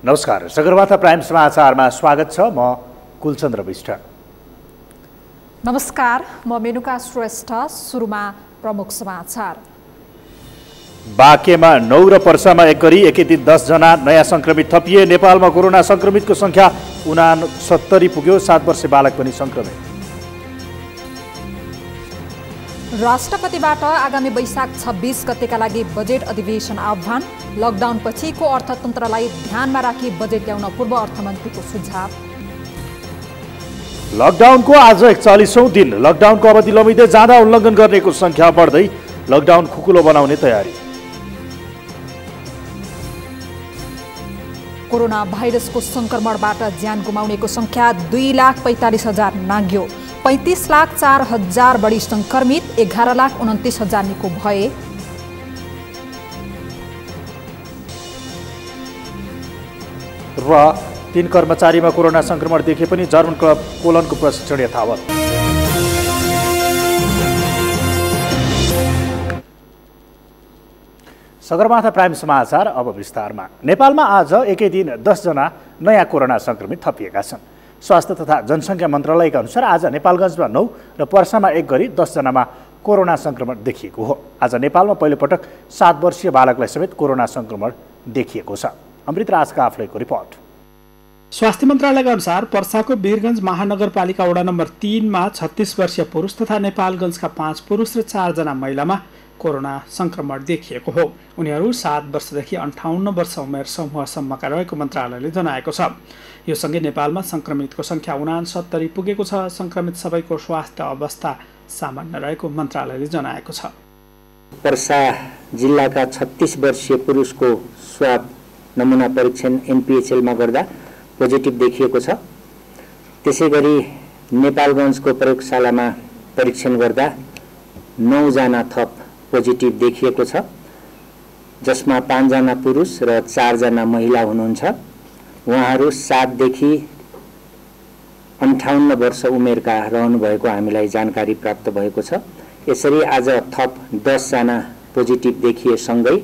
नमस्कार, सगरमाथा प्राइम समाचारमा स्वागत छ। म कुलचन्द्र विष्ट। नमस्कार, म मेनुका श्रेष्ठ। सुरुमा प्रमुख समाचार। बाँकेमा 9 र पर्सामा 1 गरी एकै दिन 10 जना नयाँ संक्रमित थपिए। नेपालमा कोरोना संक्रमितको संख्या 69 पुग्यो। 7 वर्षीय बालक पनि संक्रमित। राष्ट्रपतिबाट आगामी वैशाख 26 गतेका लागि बजेट अधिवेशन आह्वान। लकडाउन पछिको अर्थतन्त्रलाई ध्यानमा राखी बजेट ल्याउन पूर्व अर्थमन्त्रीको सुझाव। लकडाउनको आज 41औं दिन। लकडाउनको अवधि लम्बिँदै जाँदा उल्लङ्घन गर्नेको संख्या बढ्दै लकडाउन खुकुलो बनाउने तयारी। कोरोना भाइरसको संक्रमणबाट ज्यान गुमाउनेको संख्या 2,45,000 नाग्यो। 35,04,000 बढी संक्रमित, 11,29,000 निको भए। र 3 कर्मचारीमा कोरोना संक्रमण देखिए पनि जर्मन क्लब कोलनको प्रशिक्षण यथावत। सगरमाथा प्राइम समाचार अब विस्तारमा। नेपालमा आज एकै दिन 10 जना नयाँ कोरोना संक्रमित थपिएका छन्। स्वास्थ्य तथा जनसङ्ख्या मन्त्रालयका अनुसार आज नेपालगञ्जमा 9 र पर्सामा 1 गरी 10 जनामा कोरोना संक्रमण देखिएको हो। आज नेपालमा पहिलोपटक 7 वर्षीय बालकलाई समेत कोरोना संक्रमण देखिएको छ। अमृत राज काफ्लेको रिपोर्ट। स्वास्थ्य मन्त्रालयका अनुसार पर्साको वीरगञ्ज महानगरपालिका वडा नम्बर 3 मा 36 वर्षीय पुरुष तथा नेपालगञ्जका 5 पुरुष र 4 जना महिलामा कोरोना संक्रमण देखिएको हो। उनीहरू 7 वर्षदेखि 58 वर्ष उमेर समूहसम्मका रहेको मन्त्रालयले जनाएको छ। यो सँगै नेपालमा संक्रमितको संख्या 69 पुगेको छ। संक्रमित सबैको स्वास्थ्य अवस्था सामान्य रहेको मन्त्रालयले जनाएको छ। पर्सा जिल्लाका 36 वर्षीय पुरुषको स्वाब नमुना परीक्षण एमपीएचएलमा गर्दा पोजिटिभ देखिएको छ। त्यसैगरी नेपालगञ्जको प्रयोगशालामा परीक्षण गर्दा 9 जना थप पोजिटिभ देखिएको छ, जसमा 5 जना पुरुष र 4 जना महिला हुनुहुन्छ। उहाँहरू 7 देखि 58 वर्ष उमेरका रहनुभएको हामीलाई जानकारी प्राप्त भएको छ। यसरी आज थप 10 जना पोजिटिभ देखिएसँगै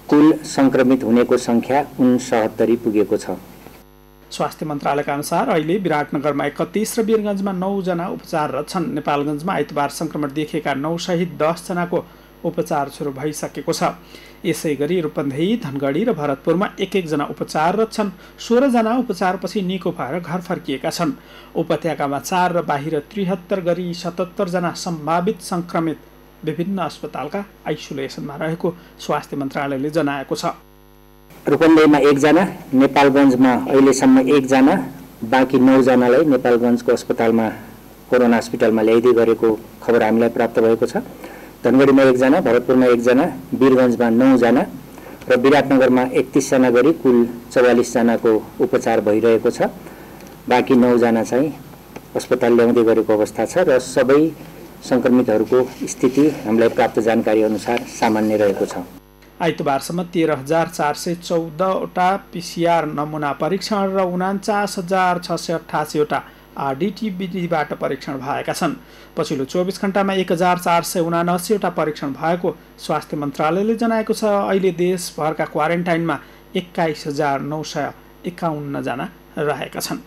कुल संक्रमित हुनेको संख्या 69 पुगेको छ। स्वास्थ्य मन्त्रालयका अनुसार अहिले विराटनगरमा 31 र वीरगञ्जमा 9 जना उपचाररत छन्। नेपालगञ्जमा आइतबार संक्रमण देखिएका 9 सहित 10 जनाको उपचार सुरु भइसकेको छ। यसैगरी रूपन्देही, धनगढी र भरतपुरमा 1-1 जना उपचाररत छन्। 16 जना उपचारपछि निको भएर घर फर्किएका छन्। उपत्यकामा 4 र बाहिर 73 गरी 77 जना सम्भावित संक्रमित विभिन्न अस्पतालका आइसोलेसनमा रहेको स्वास्थ्य मन्त्रालयले जनाएको छ। रूपन्देहीमा 1 जना, नेपालगञ्जमा अहिलेसम्म 1 जना, बाँकी 9 जनालाई नेपालगञ्जको अस्पतालमा कोरोना हस्पिटलमा ल्याइदिए गरेको खबर हामीलाई प्राप्त भएको छ। धनगढीमा 1 जना, भरतपुरमा 1 जना, वीरगञ्जमा 9 जना र विराटनगरमा 31 जना गरी कुल 44 जनाको उपचार भइरहेको छ। बाँकी 9 जना चाहिँ अस्पताल ल्याउँदै गरेको अवस्था छ र सबै संक्रमितहरूको स्थिति हामीलाई प्राप्त जानकारी अनुसार सामान्य रहेको छ। आइतबारसम्म 13,414 वटा पीसीआर नमुना परीक्षण र 49,688 वटा आरडीटी विधिबाट परीक्षण भएका छन्। पछिल्लो 24 घण्टामा 1,479 वटा परीक्षण भएको स्वास्थ्य मन्त्रालयले जनाएको छ। अहिले देशभरका क्वारेन्टाइनमा 21,951 जना रहेका छन्।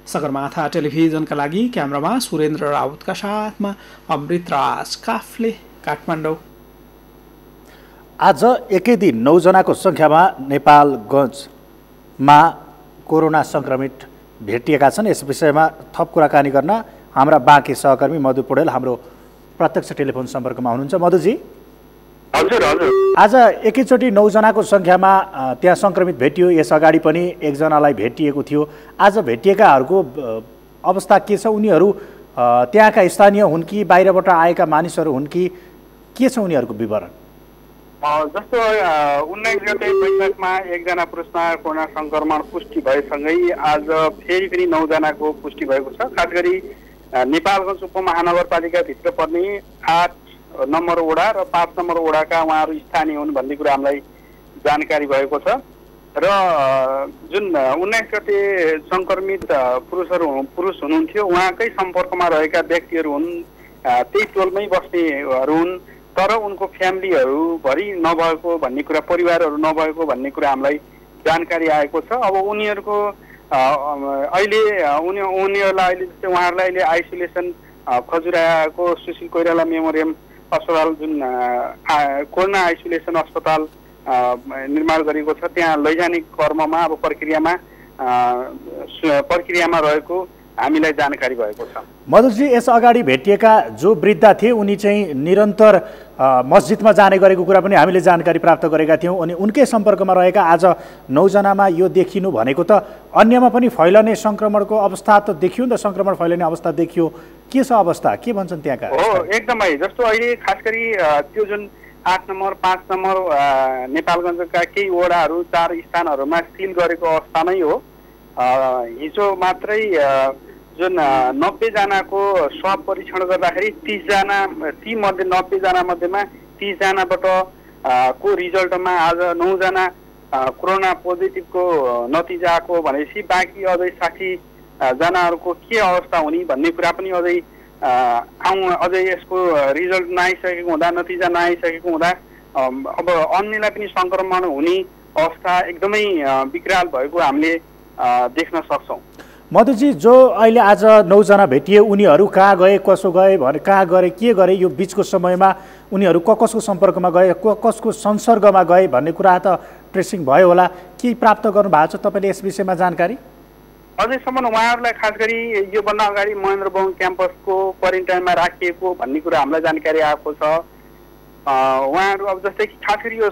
सगरमाथा टेलिभिजनका लागि क्यामेरामा सुरेन्द्र राउतका साथमा अमृत राज काफ्ले, काठमाडौँ। आज एकै दिन 9 जनाको संख्यामा नेपालगञ्जमा कोरोना संक्रमित भेटिएका छन्। यस विषयमा थप कुराकानी गर्न हाम्रा बाँकी सहकर्मी मधु पौडेल हाम्रो प्रत्यक्ष टेलिफोन सम्पर्कमा हुनुहुन्छ। मधुजी, हजुर हजुर, आज एकैचोटि 9 जनाको संख्यामा त्यहाँ संक्रमित भेटियो। यस अगाडि पनि 1 जनालाई भेटिएको थियो। आज भेटिएकाहरूको अवस्था के छ? उनीहरू त्यहाँका स्थानीय हुन् कि बाहिरबाट आएका मानिसहरू हुन् कि के छ उनीहरूको विवरण? जस्तो 19 गते वैशाखमा 1 जना पुरुषमा कोरोना संक्रमण पुष्टि भएसँगै आज फेरि 9 जनाको पुष्टि भएको छ। खास गरी नेपालगञ्ज उपमहानगरपालिकाभित्र पर्ने 8 नम्बर वडा र 5 नम्बर वडाका उहाँहरू स्थानीय हुन् भन्ने कुरा हामीलाई जानकारी भएको छ। र जुन 19 गते संक्रमित पुरुष हुनुहुन्थ्यो, उहाँकै सम्पर्कमा रहेका व्यक्तिहरू हुन्, त्यही टोलमै बस्नेहरू हुन्। तर उनको फ्यामिलीहरू भरि नभएको भन्ने कुरा, परिवारहरू नभएको भन्ने कुरा हामीलाई जानकारी आएको छ। अब उनीहरूको अहिले उनीहरूलाई अहिले जस्तै उहाँहरूलाई अहिले आइसोलेसन खजुराको सुशील कोइराला मेमोरियम अस्पताल जुन कोरोना आइसोलेसन अस्पताल निर्माण गरेको छ त्यहाँ लैजाने क्रममा अब प्रक्रियामा रहेको हामीलाई जानकारी भएको छ। मधुजी, यस अगाडि भेटिएका जो वृद्ध थिए उनी चाहिँ निरन्तर मस्जिदमा जाने गरेको कुरा पनि हामीले जानकारी प्राप्त गरेका थियौँ अनि उनकै सम्पर्कमा रहेका आज 9 जनामा यो देखिनु भनेको त अन्यमा पनि फैलने सङ्क्रमणको अवस्था त देखियो नि त, सङ्क्रमण फैलने अवस्था देखियो। के छ अवस्था, के भन्छन् त्यहाँका? हो, एकदमै जस्तो अहिले खास गरी त्यो जुन 8 नम्बर 5 नम्बर नेपालगञ्जका केही वडाहरू 4 स्थानहरूमा सिल गरेको अवस्था नै हो। हिजो मात्रै जुन 90 जनाको स्वाब परीक्षण गर्दाखेरि 30 जना, ती मध्ये 90 जना मध्येमा 30 जनाबाट को रिजल्टमा आज 9 जना कोरोना पोजिटिभको नतिजा आएको भनेपछि बाँकी अझै 60 जनाहरूको के अवस्था हुने भन्ने कुरा पनि अझै यसको रिजल्ट नआइसकेको हुँदा, नतिजा नआइसकेको हुँदा अब अन्यलाई पनि सङ्क्रमण हुने अवस्था एकदमै विकराल भएको हामीले देख्न सक्छौँ। मधुजी, जो अहिले आज 9 जना भेटिए उनीहरू कहाँ गए, कसो गए, कहाँ गए, के गरे, यो बिचको समयमा उनीहरू कसको सम्पर्कमा गए, कसको संसर्गमा गए भन्ने कुरा त ट्रेसिङ भयो होला। के प्राप्त गर्नु भएको छ तपाईँले यस विषयमा जानकारी? अझैसम्म उहाँहरूलाई खास गरी योभन्दा अगाडि महेन्द्र बाबुङ क्याम्पसको क्वारेन्टाइनमा राखिएको भन्ने कुरा हामीलाई जानकारी आएको छ। उहाँहरू अब जस्तै कि खास गरी यो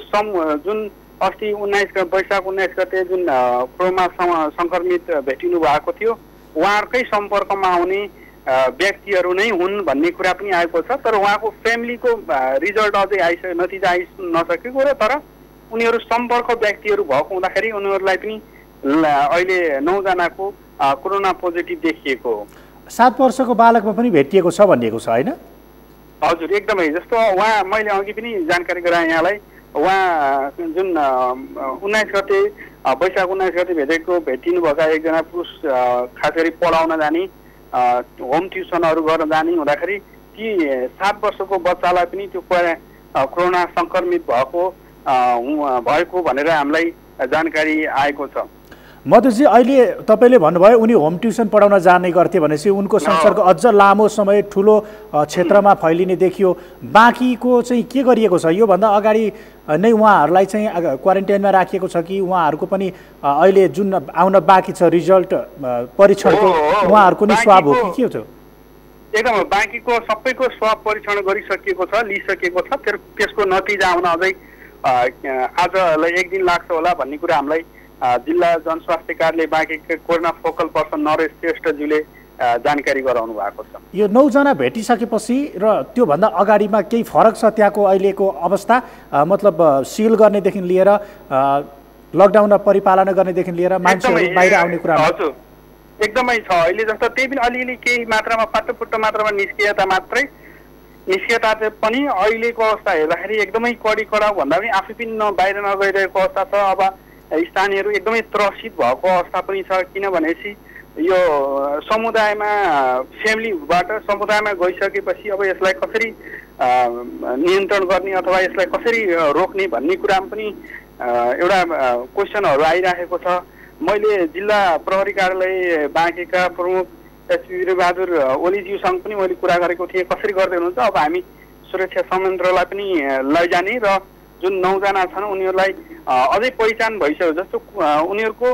जुन अस्ति वैशाख 19 गते जुन कोरोना सङ्क्रमित भेटिनु भएको थियो उहाँहरूकै सम्पर्कमा आउने व्यक्तिहरू नै हुन् भन्ने कुरा पनि आएको छ। तर उहाँको फ्यामिलीको रिजल्ट अझै नतिजा नसकेको र तर उनीहरू सम्पर्क व्यक्तिहरू भएको हुँदाखेरि उनीहरूलाई पनि अहिले 9 जनाको कोरोना पोजिटिभ देखिएको हो। 7 वर्षको बालकमा पनि भेटिएको छ भनिएको छ होइन? हजुर, एकदमै। जस्तो उहाँ मैले अघि पनि जानकारी गराएँ यहाँलाई, उहाँ जुन 19 गते वैशाख 19 गते भेटिनुभएका एकजना पुरुष खास गरी पढाउन जाने, होम ट्युसनहरू गर्न जाने हुँदाखेरि ती 7 वर्षको बच्चालाई पनि त्यो कोरोना सङ्क्रमित भएको भनेर हामीलाई जानकारी आएको छ। मधुजी, अहिले तपाईँले भन्नुभयो उनी होम ट्युसन पढाउन जाने गर्थे भनेपछि उनको संसर्ग अझ लामो समय ठुलो क्षेत्रमा फैलिने देखियो। बाँकीको चाहिँ के गरिएको छ? योभन्दा अगाडि नै उहाँहरूलाई चाहिँ क्वारेन्टाइनमा राखिएको छ कि उहाँहरूको पनि अहिले जुन आउन बाँकी छ रिजल्ट परीक्षणको उहाँहरूको नै स्वाब हो कि के हो? एकदम बाँकीको सबैको स्वाब परीक्षण गरिसकिएको छ, लिइसकेको छ। त्यसको नतिजा आउन अझै आजलाई 1 दिन लाग्छ होला भन्ने कुरा हामीलाई जिल्ला जनस्वास्थ्य कार्यालय बाँकीको कोरोना फोकल पर्सन नरेश श्रेष्ठज्यूले जानकारी गराउनु भएको छ। यो 9 जना भेटिसकेपछि र त्योभन्दा अगाडिमा केही फरक छ त्यहाँको अहिलेको अवस्था? मतलब सिल गर्नेदेखि लिएर लकडाउन परिपालना गर्नेदेखि लिएर मान्छेहरू बाहिर आउने कुरा? हजुर, एकदमै छ। अहिले जस्तो त्यही पनि अलिअलि केही मात्रामा पाटोपुट्टो मात्रामा निस्किएता पनि अहिलेको अवस्था हेर्दाखेरि एकदमै कडा भन्दा पनि आफै पनि बाहिर नगइरहेको अवस्था छ। अब स्थानीयहरू एकदमै त्रसित भएको अवस्था पनि छ, किनभनेपछि यो समुदायमा फ्यामिलीबाट समुदायमा गइसकेपछि अब यसलाई कसरी नियन्त्रण गर्ने अथवा यसलाई कसरी रोक्ने भन्ने कुरामा पनि एउटा क्वेसनहरू आइरहेको छ। मैले जिल्ला प्रहरी कार्यालय बाँकेका प्रमुख एसपी वीरबहादुर ओलीज्यूसँग पनि मैले कुरा गरेको थिएँ, कसरी गर्दै हुनुहुन्छ। अब हामी सुरक्षा संयन्त्रलाई पनि लैजाने र जुन 9 जना छन् उनीहरूलाई अझै पहिचान भइसक्यो। जस्तो उनीहरूको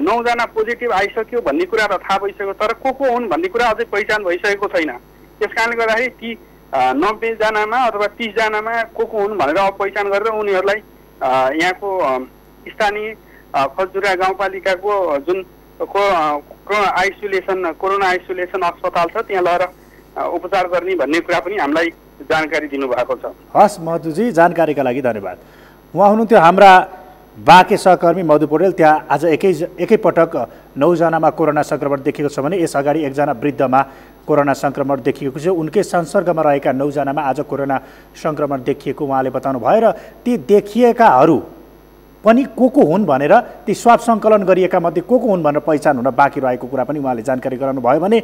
9 जना पोजिटिभ आइसक्यो भन्ने कुरा त थाहा भइसक्यो, तर को हुन् भन्ने कुरा अझै पहिचान भइसकेको छैन। त्यस कारणले गर्दाखेरि ती 90 जनामा अथवा 30 जनामा को हुन् भनेर अब पहिचान गरेर उनीहरूलाई यहाँको स्थानीय खजुरा गाउँपालिकाको जुन कोरोना आइसोलेसन अस्पताल छ त्यहाँ लगेर उपचार गर्ने भन्ने कुरा पनि हामीलाई जानकारी दिनुभएको छ। हस् मधुजी, जानकारीका लागि धन्यवाद। उहाँ हुनुहुन्थ्यो हाम्रा बाँके सहकर्मी मधु पौडेल। त्यहाँ आज एकैपटक 9 जनामा कोरोना सङ्क्रमण देखिएको छ भने यसअगाडि 1 जना वृद्धमा कोरोना सङ्क्रमण देखिएको छ। उनकै संसर्गमा रहेका 9 जनामा आज कोरोना सङ्क्रमण देखिएको उहाँले बताउनु भयो र ती देखिएकाहरू पनि को हुन् भनेर ती स्वाब सङ्कलन गरिएका मध्ये को हुन् भनेर पहिचान हुन बाँकी रहेको कुरा पनि उहाँले जानकारी गराउनु भयो भने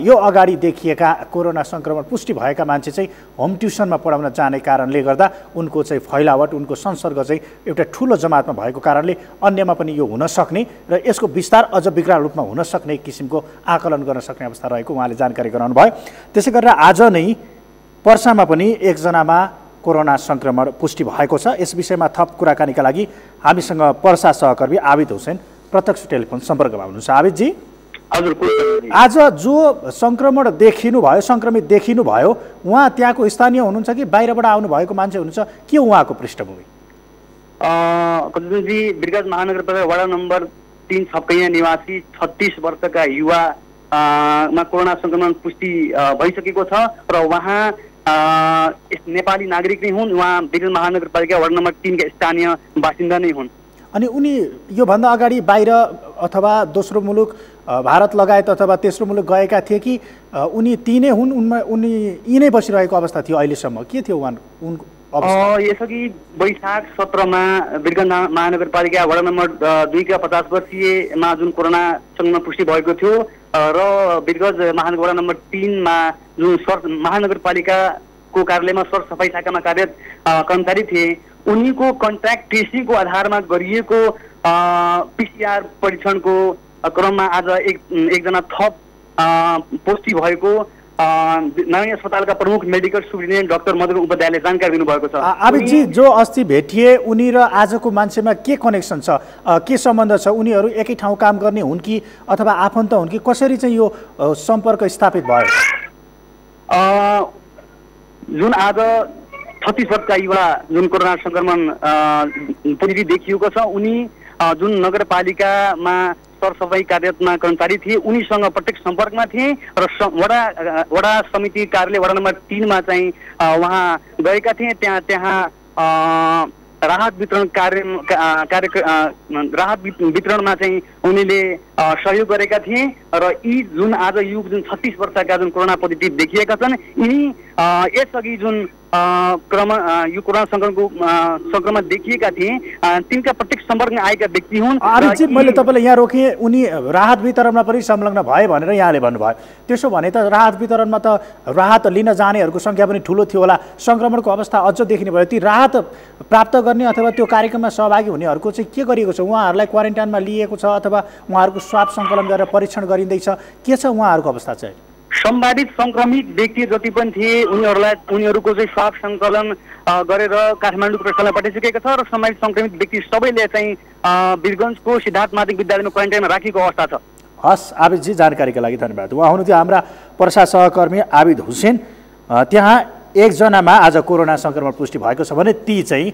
यो अगाडि देखिएका कोरोना सङ्क्रमण पुष्टि भएका मान्छे चाहिँ होम ट्युसनमा पढाउन जाने कारणले गर्दा उनको चाहिँ फैलावट उनको संसर्ग चाहिँ एउटा ठुलो जमातमा भएको कारणले अन्यमा पनि यो हुन सक्ने र यसको विस्तार अझ विकराल रूपमा हुन सक्ने किसिमको आकलन गर्न सक्ने अवस्था रहेको उहाँले जानकारी गराउनु भयो। त्यसै गरेर आज नै पर्सामा पनि एकजनामा कोरोना सङ्क्रमण पुष्टि भएको छ। यस विषयमा थप कुराकानीका लागि हामीसँग पर्सा सहकर्मी आबिद हुसैन प्रत्यक्ष टेलिफोन सम्पर्कमा हुनुहुन्छ। आबिदजी, हजुर, आज जो सङ्क्रमण सङ्क्रमित देखिनु भयो उहाँ त्यहाँको स्थानीय हुनुहुन्छ कि बाहिरबाट आउनुभएको मान्छे हुनुहुन्छ, के उहाँको पृष्ठभूमि? कञ्चनजी, बिरगंज महानगरपालिका वडा नम्बर 3 छपकैया निवासी 36 वर्षका युवा मा कोरोना सङ्क्रमण पुष्टि भइसकेको छ र उहाँ नेपाली नागरिक नै हुन्। उहाँ बिरगंज महानगरपालिका वडा नम्बर 3 का स्थानीय बासिन्दा नै हुन्। अनि उनी योभन्दा अगाडि बाहिर अथवा दोस्रो मुलुक भारत लगायत अथवा तेस्रो मुलुक गएका थिए कि उनी ती नै हुन्? उनी यिनै बसिरहेको अवस्था थियो अहिलेसम्म? के थियो उनको अवस्था? यसअघि वैशाख 17 मा बिरगंज महानगरपालिका वडा नम्बर 2 का 50 वर्षीयमा जुन कोरोना सङ्क्रमण पुष्टि भएको थियो र बिरगंज महानगर वडा नम्बर 3 मा जुन महानगरपालिकाको कार्यालयमा सरसफाई शाखामा कार्यरत कर्मचारी थिए, उनीको कन्ट्याक्ट ट्रेसिङको आधारमा गरिएको PCR परीक्षणको क्रममा आज एकजना थप पुष्टि भएको नयाँ अस्पतालका प्रमुख मेडिकल सुप्रिन्टेन्डेन्ट डाक्टर मधुर उपाध्यायले जानकारी दिनुभएको छ। आबिदजी, जो अस्ति भेटिए उनी र आजको मान्छेमा के कनेक्सन छ, के सम्बन्ध छ? उनीहरू एकै ठाउँ काम गर्ने हुन् कि अथवा आफन्त हुन् कि? कसरी चाहिँ यो सम्पर्क स्थापित भयो? जुन आज 36 वर्षका युवा जुन कोरोना सङ्क्रमण पोजिटिभ देखिएको छ, उनी जुन नगरपालिकामा सरसफाई कार्यरतमा कर्मचारी थिए, उनीसँग प्रत्यक्ष सम्पर्कमा थिए र वडा समिति कार्यालय वडा नम्बर 3 मा चाहिँ उहाँ गएका थिए। त्यहाँ राहत वितरण राहत वितरणमा चाहिँ उनीले सहयोग गरेका थिए र यी जुन आज जुन 36 वर्षका जुन कोरोना पोजिटिभ देखिएका छन्, यिनी यसअघि जुन यो कोरोना सङ्क्रमण देखिएका थिए तिनका प्रत्यक्ष सम्पर्कमा आएका व्यक्ति हुन्। आबिदजी, मैले तपाईँलाई यहाँ रोकेँ, उनी राहत वितरणमा पनि संलग्न भए भनेर यहाँले भन्नुभयो। त्यसो भने त राहत वितरणमा त राहत लिन जानेहरूको सङ्ख्या पनि ठुलो थियो होला, सङ्क्रमणको अवस्था अझ देखिने भयो। ती राहत प्राप्त गर्ने अथवा त्यो कार्यक्रममा सहभागी हुनेहरूको चाहिँ के गरिएको छ? उहाँहरूलाई क्वारेन्टाइनमा लिएको छ अथवा उहाँहरूको स्वाब सङ्कलन गरेर परीक्षण गरिँदैछ? के छ उहाँहरूको अवस्था चाहिँ? सम्भावित सङ्क्रमित व्यक्ति जति पनि थिए उनीहरूको चाहिँ स्वाब सङ्कलन गरेर काठमाडौँ प्रशासनलाई पठाइसकेको छ र सम्भावित सङ्क्रमित व्यक्ति सबैले चाहिँ बिरगन्जको सिद्धार्थ माध्यमिक विद्यालयमा क्वारेन्टाइनमा राखेको अवस्था छ। हस् आबिदजी, जानकारीका लागि धन्यवाद। उहाँ हुनुहुन्थ्यो हाम्रा पर्सा सहकर्मी आबिद हुसैन। त्यहाँ एकजनामा आज कोरोना सङ्क्रमण पुष्टि भएको छ भने ती चाहिँ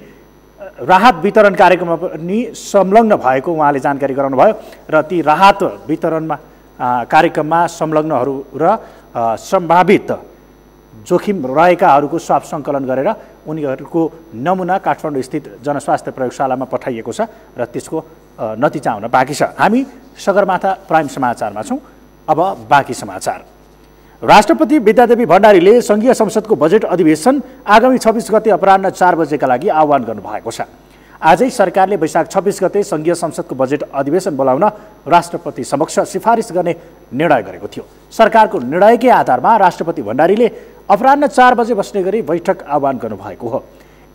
राहत वितरण कार्यक्रममा पनि संलग्न भएको उहाँले जानकारी गराउनुभयो र ती राहत वितरणमा कार्यक्रममा संलग्नहरू र सम्भावित जोखिम रहेकाहरूको स्वाब सङ्कलन गरेर उनीहरूको नमुना काठमाडौँ स्थित जनस्वास्थ्य प्रयोगशालामा पठाइएको छ र त्यसको नतिजा आउन बाँकी छ। हामी सगरमाथा प्राइम समाचारमा छौँ। अब बाँकी समाचार। राष्ट्रपति विद्यादेवी भण्डारीले सङ्घीय संसदको बजेट अधिवेशन आगामी 26 गते अपराह्न 4 बजेका लागि आह्वान गर्नुभएको छ। आजै सरकारले वैशाख 26 गते सङ्घीय संसदको बजेट अधिवेशन बोलाउन राष्ट्रपति समक्ष सिफारिस गर्ने निर्णय गरेको थियो। सरकारको निर्णयकै आधारमा राष्ट्रपति भण्डारीले अपराह्न 4 बजे बस्ने गरी बैठक आह्वान गर्नुभएको हो।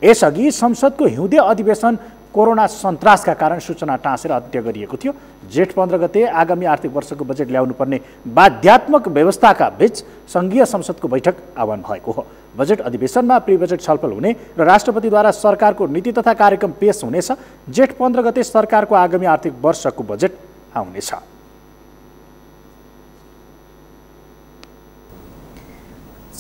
यसअघि संसदको हिउँदे अधिवेशन कोरोना सन्तासका कारण सूचना टाँसेर अन्त्य गरिएको थियो। जेठ 15 गते आगामी आर्थिक वर्षको बजेट ल्याउनुपर्ने बाध्यात्मक व्यवस्थाका बीच सङ्घीय संसदको बैठक आह्वान भएको हो। बजेट अधिवेशनमा प्री बजेट छलफल हुने र राष्ट्रपतिद्वारा सरकारको नीति तथा कार्यक्रम पेश हुनेछ। जेठ 15 गते सरकारको आगामी आर्थिक वर्षको बजेट आउनेछ।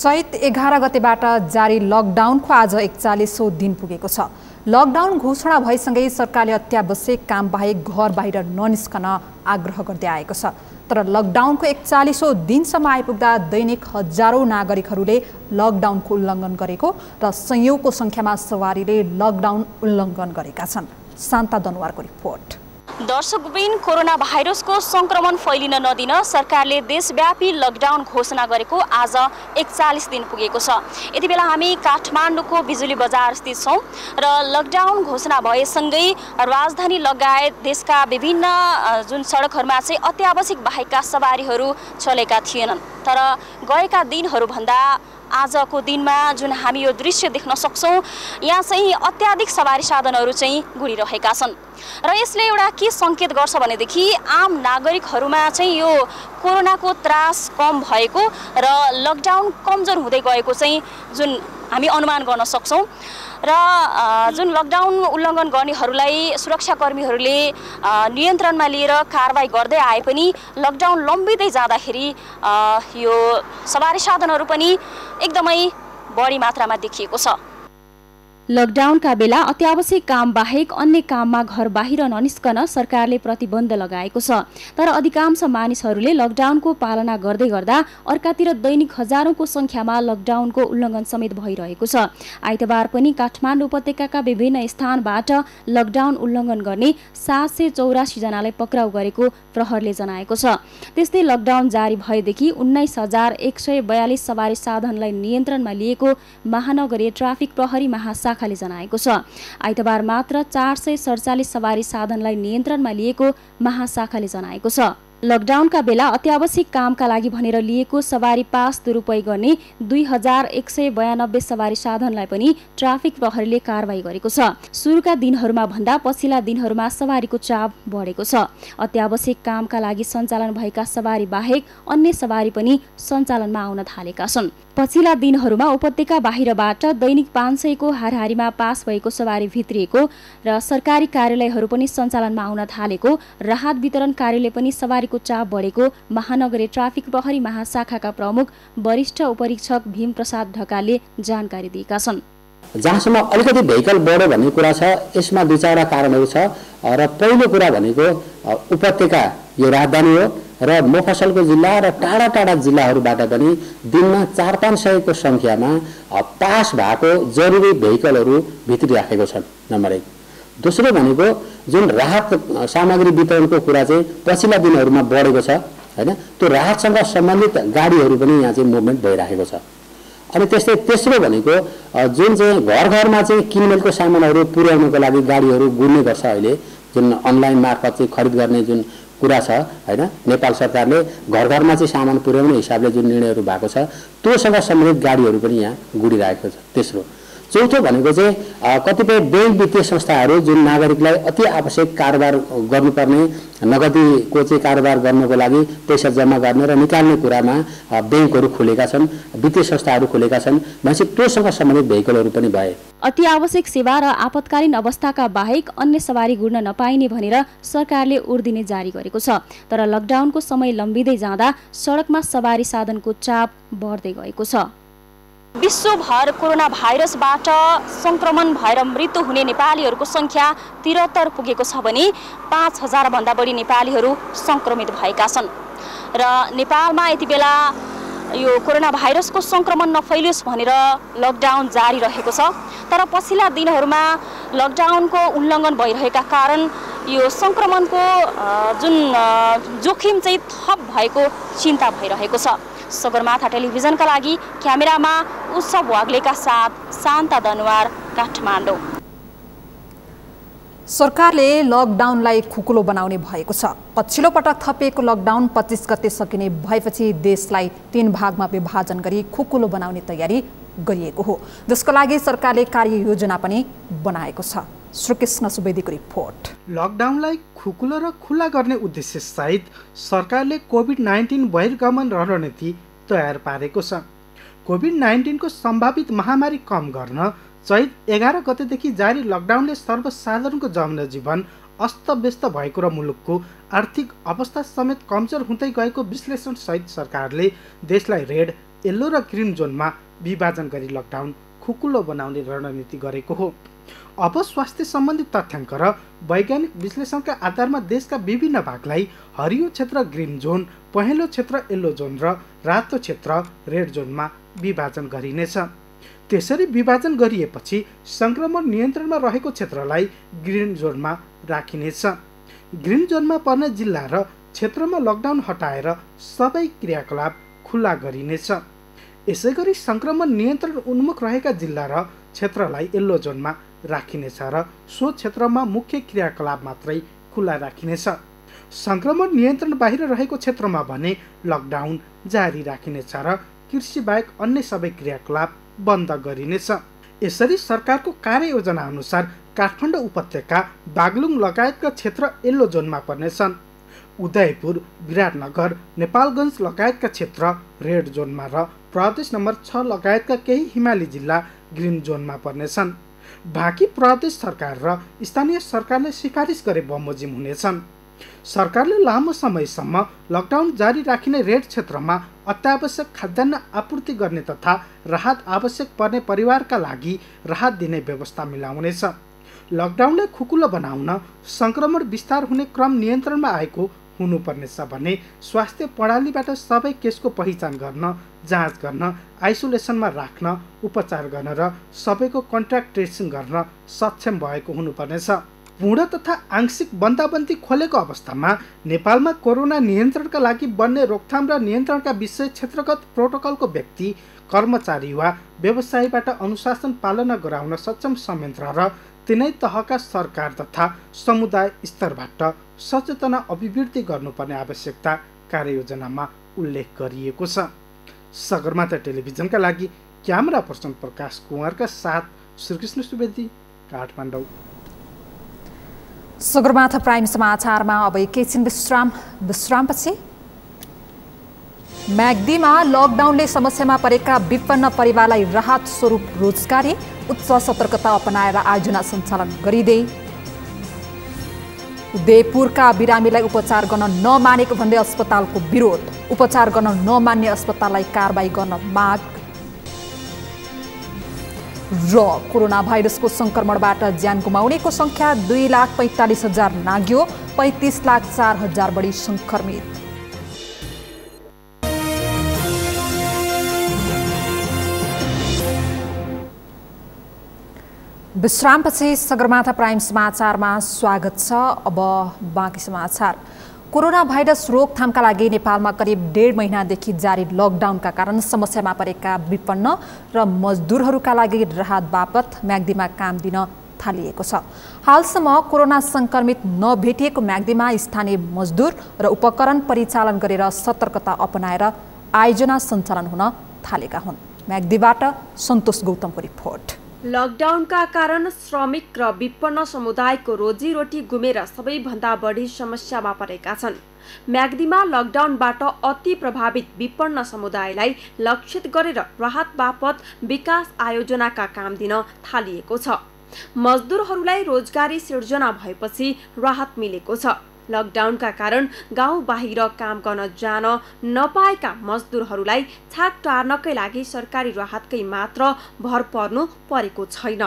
चैत 11 गतेबाट जारी लकडाउनको आज 41औं दिन पुगेको छ। लकडाउन घोषणा भएसँगै सरकारले अत्यावश्यक काम बाहेक घर बाहिर ननिस्कन आग्रह गर्दै आएको छ। तर लकडाउनको 41औं दिनसम्म आइपुग्दा दैनिक हजारौं नागरिकहरूले लकडाउनको उल्लङ्घन गरेको र सयौंको सङ्ख्यामा सवारीले लकडाउन उल्लङ्घन गरेका छन्। शान्ता दनुवारको रिपोर्ट। दर्शकबिन, कोरोना भाइरसको संक्रमण फैलिन नदिन सरकारले देशव्यापी लकडाउन घोषणा गरेको आज 41 दिन पुगेको छ। यति बेला हामी काठमाडौँको बिजुली बजार स्थित छौँ र लकडाउन घोषणा भएसँगै राजधानी लगायत देशका विभिन्न जुन सडकहरूमा चाहिँ अत्यावश्यक बाहेकका सवारीहरू चलेका थिएनन्। तर गएका दिनहरूभन्दा आजको दिनमा जुन हामी यो दृश्य देख्न सक्छौँ, यहाँ चाहिँ अत्याधिक सवारी साधनहरू चाहिँ गुडिरहेका छन् र यसले एउटा के सङ्केत गर्छ भनेदेखि आम नागरिकहरूमा चाहिँ यो कोरोनाको त्रास कम भएको र लकडाउन कमजोर हुँदै गएको चाहिँ जुन हामी अनुमान गर्न सक्छौँ र जुन लकडाउन उल्लङ्घन गर्नेहरूलाई सुरक्षाकर्मीहरूले नियन्त्रणमा लिएर कारबाही गर्दै आए पनि लकडाउन लम्बिँदै जाँदाखेरि यो सवारी साधनहरू पनि एकदमै बढी मात्रामा देखिएको छ। लकडाउनका बेला अत्यावश्यक काम बाहेक अन्य काममा घर बाहिर ननिस्कन सरकारले प्रतिबन्ध लगाएको छ। तर अधिकांश मानिसहरूले लकडाउनको पालना गर्दै गर्दा अर्कातिर दैनिक हजारौंको संख्यामा लकडाउनको उल्लङ्घन समेत भइरहेको छ। आइतबार पनि काठमाडौँ उपत्यकाका विभिन्न स्थानबाट लकडाउन उल्लङ्घन गर्ने 784 जनालाई पक्राउ गरेको प्रहरले जनाएको छ। त्यस्तै लकडाउन जारी भएदेखि 19,142 सवारी साधनलाई नियन्त्रणमा लिएको महानगरीय ट्राफिक प्रहरी महाशाखा जनाएको छ। आइतबार मात्र 447 सवारी साधनलाई नियन्त्रणमा लिएको महाशाखाले जनाएको छ। लकडाउनका बेला अत्यावश्यक कामका लागि भनेर लिएको सवारी पास दुरुपयोग गर्ने 2192 सवारी साधनलाई पनि ट्राफिक प्रहरीले कारबाही गरेको छ। सुरुका दिनहरूमा भन्दा पछिल्ला दिनहरूमा सवारीको चाप बढेको छ। अत्यावश्यक कामका लागि सञ्चालन भएका सवारी बाहेक अन्य सवारी पनि सञ्चालनमा आउन थालेका छन्। पछिल्ला दिनहरूमा उपत्यका बाहिरबाट दैनिक 500 को हाराहारीमा पास भएको सवारी भित्रिएको र सरकारी कार्यालयहरू पनि सञ्चालनमा आउन थालेको, राहत वितरण कार्यालय पनि सवारीको चाप बढेको महानगरीय ट्राफिक प्रहरी महाशाखाका प्रमुख वरिष्ठ उपरीक्षक भीम प्रसाद ढकालले जानकारी दिएका छन्। जहाँसम्म अलिकति भेहिकल बढ्यो भन्ने कुरा छ, यसमा दुई चारवटा कारणहरू छ र पहिलो कुरा भनेको उपत्यका यो राजधानी हो र मफसलको जिल्ला र टाढा टाढा जिल्लाहरूबाट पनि दिनमा 400-500 को संख्यामा पास भएको जरुरी भेहिकलहरू भित्रिराखेको छन्। नम्बर 1। दोस्रो भनेको जुन राहत सामग्री वितरणको कुरा चाहिँ पछिल्ला दिनहरूमा बढेको छ हैन, त्यो राहतसँग सम्बन्धित गाडीहरू पनि यहाँ चाहिँ मुभमेन्ट भइराखेको छ। अनि त्यस्तै तेस्रो भनेको जुन चाहिँ घर घरमा चाहिँ किनमेलको सामानहरू पुर्याउनको लागि गाडीहरू गुड्ने गर्छ। अहिले जुन अनलाइन मार्फत चाहिँ खरिद गर्ने जुन कुरा छ हैन, नेपाल सरकारले घर घरमा चाहिँ सामान पुर्याउने हिसाबले जुन निर्णयहरू भएको छ त्योसँग सम्बन्धित गाडीहरू पनि यहाँ गुडिरहेको छ। तेस्रो। चौथो भनेको चाहिँ कतिपय बैंक वित्तीय संस्थाहरू जुन नागरिकलाई अति आवश्यक कारोबार गर्नुपर्ने नगदीको चाहिँ कारोबार गर्नको लागि पैसा जम्मा गर्ने र निकाल्ने कुरामा बैंकहरू खुलेका छन्, वित्तीय संस्थाहरू खुलेका छन्, भनेपछि त्योसँग सम्बन्धित भेहिकलहरू पनि भए। अति आवश्यक सेवा र आपतकालीन अवस्थाका बाहेक अन्य सवारी गुड्न नपाइने भनेर सरकारले उर्दिने जारी गरेको छ। तर लकडाउनको समय लम्बिँदै जाँदा सडकमा सवारी साधनको चाप बढ्दै गएको छ। विश्वभर कोरोना भाइरसबाट संक्रमण भएर मृत्यु हुने नेपालीहरूको संख्या 73 पुगेको छ भने 5000 भन्दा बढी नेपालीहरू संक्रमित भएका छन् र नेपालमा यति बेला यो कोरोना भाइरसको संक्रमण नफैलियोस् भनेर लकडाउन जारी रहेको छ। तर पछिल्ला दिनहरूमा लकडाउनको उल्लङ्घन भइरहेका कारण यो संक्रमणको जुन जोखिम चाहिँ थप भएको चिन्ता भइरहेको छ। सगरमाथा टेलिभिजनका लागि क्यामेरामा उत्सव वाग्लेका साथ शान्ता दनुवार, काठमाडौँ। सरकारले लकडाउनलाई खुकुलो बनाउने भएको छ। पछिल्लो पटक थपिएको लकडाउन 25 गते सकिने भएपछि देशलाई 3 भागमा विभाजन गरी खुकुलो बनाउने तयारी गरिएको हो। जसको लागि सरकारले कार्ययोजना पनि बनाएको छ। श्रीकृष्ण सुवेदीको रिपोर्ट। लकडाउनलाई खुकुलो र खुला गर्ने उद्देश्य सहित सरकारले कोभिड-19 बहिर्गमन रणनीति तयार पारेको छ। कोभिड-19 को सम्भावित महामारी कम गर्न चैत 11 गतेदेखि जारी लकडाउनले सर्वसाधारणको जनजीवन अस्तव्यस्त भएको र मुलुकको आर्थिक अवस्था समेत कमजोर हुँदै गएको विश्लेषण सहित सरकारले देशलाई रेड, येल्लो र ग्रीन जोनमा विभाजन गरी लकडाउन खुकुलो बनाउने रणनीति गरेको हो। अब स्वास्थ्य सम्बन्धी तथ्याङ्क र वैज्ञानिक विश्लेषणका आधारमा देशका विभिन्न भागलाई हरियो क्षेत्र ग्रीन जोन, पहेँलो क्षेत्र येल्लो जोन र रातो क्षेत्र रेड जोनमा विभाजन गरिनेछ। त्यसरी विभाजन गरिएपछि संक्रमण नियन्त्रणमा रहेको क्षेत्रलाई ग्रीन जोनमा राखिनेछ। ग्रिन जोनमा पर्ने जिल्ला र क्षेत्रमा लकडाउन हटाएर सबै क्रियाकलाप खुला गरिनेछ। यसैगरी संक्रमण नियन्त्रण उन्मुख रहेका जिल्ला र क्षेत्रलाई येल्लो जोनमा राखिनेछ र सो क्षेत्रमा मुख्य क्रियाकलाप मात्रै खुला राखिनेछ। संक्रमण नियन्त्रण बाहिर रहेको क्षेत्रमा भने लकडाउन जारी राखिनेछ र कृषि बाहेक अन्य सबै क्रियाकलाप बन्द गरिनेछ। यसरी सरकारको कार्ययोजना अनुसार काठमाडौँ उपत्यका, बागलुङ लगायतका क्षेत्र येल्लो जोनमा पर्नेछन्। उदयपुर, विराटनगर, नेपालगञ्ज लगायतका क्षेत्र रेड जोनमा र प्रदेश नम्बर 6 लगायतका केही हिमाली जिल्ला ग्रिन जोनमा पर्नेछन्। बाँकी प्रदेश सरकार र स्थानीय सरकारले सिफारिस गरे बमोजिम हुनेछन्। सरकारले लामो समयसम्म लकडाउन जारी राखिने रेड क्षेत्रमा अत्यावश्यक खाद्यान्न आपूर्ति गर्ने तथा राहत आवश्यक पर्ने परिवारका लागि राहत दिने व्यवस्था मिलाउनेछ। लकडाउनले खुकुलो बनाउन संक्रमण विस्तार हुने क्रम नियन्त्रणमा आएको हुनुपर्नेछ भने स्वास्थ्य प्रणालीबाट सबै केसको पहिचान गर्न, जाँच गर्न, आइसोलेसनमा राख्न, उपचार गर्न र सबैको कन्ट्याक्ट ट्रेसिङ गर्न सक्षम भएको हुनुपर्नेछ। पूर्ण तथा आंशिक बन्दाबन्दी खोलेको अवस्थामा नेपालमा कोरोना नियन्त्रणका लागि बन्ने रोकथाम र नियन्त्रणका विषय क्षेत्रगत प्रोटोकलको व्यक्ति, कर्मचारी वा व्यवसायीबाट अनुशासन पालना गराउन सक्षम संयन्त्र र तिनै तहका सरकार तथा समुदाय स्तरबाट सचेतना अभिवृद्धि गर्नुपर्ने आवश्यकता कार्ययोजनामा उल्लेख गरिएको छ। सगरमाथा टेलिभिजनका लागि क्यामेरा पर्सन प्रकाश कुँवरका साथ श्रीकृष्ण सुवेदी, काठमाडौँ। सगरमाथा प्राइम समाचारमा अब एकैछिन विश्रामपछि म्याग्दीमा लकडाउनले समस्यामा परेका विपन्न परिवारलाई राहत स्वरूप रोजगारी, उच्च सतर्कता अपनाएर आयोजना सञ्चालन गरिँदै। उदयपुरका बिरामीलाई उपचार गर्न नमानेको भन्दै अस्पतालको विरोध, उपचार गर्न नमान्ने अस्पताललाई कारबाही गर्न माग। र कोरोना भाइरसको संक्रमणबाट ज्यान गुमाउनेको संख्या 2,45,000 नाग्यो, 35,04,000 बढी संक्रमित। विश्रामपछि सगरमाथा प्राइम समाचारमा स्वागत छ। अब बाँकी समाचार। कोरोना भाइरस रोकथामका लागि नेपालमा करिब 1.5 महिनादेखि जारी लकडाउनका कारण समस्यामा परेका विपन्न र मजदुरहरूका लागि राहत बापत म्याग्दीमा काम दिन थालिएको छ। हालसम्म कोरोना संक्रमित नभेटिएको म्याग्दीमा स्थानीय मजदुर र उपकरण परिचालन गरेर सतर्कता अपनाएर आयोजना सञ्चालन हुन थालेका हुन्। म्याग्दीबाट सन्तोष गौतमको रिपोर्ट। लकडाउनका कारण श्रमिक र विपन्न समुदायको रोजीरोटी गुमेर सबैभन्दा बढी समस्यामा परेका छन्। म्याग्दीमा लकडाउनबाट अति प्रभावित विपन्न समुदायलाई लक्षित गरेर राहत बापत विकास आयोजनाका काम दिन थालिएको छ। मजदुरहरूलाई रोजगारी सिर्जना भएपछि राहत मिलेको छ। लकडाउनका कारण गाउँ बाहिर काम गर्न जान नपाएका मजदुरहरूलाई छाक टार्नकै लागि सरकारी राहतकै मात्र भर पर्नु परेको छैन।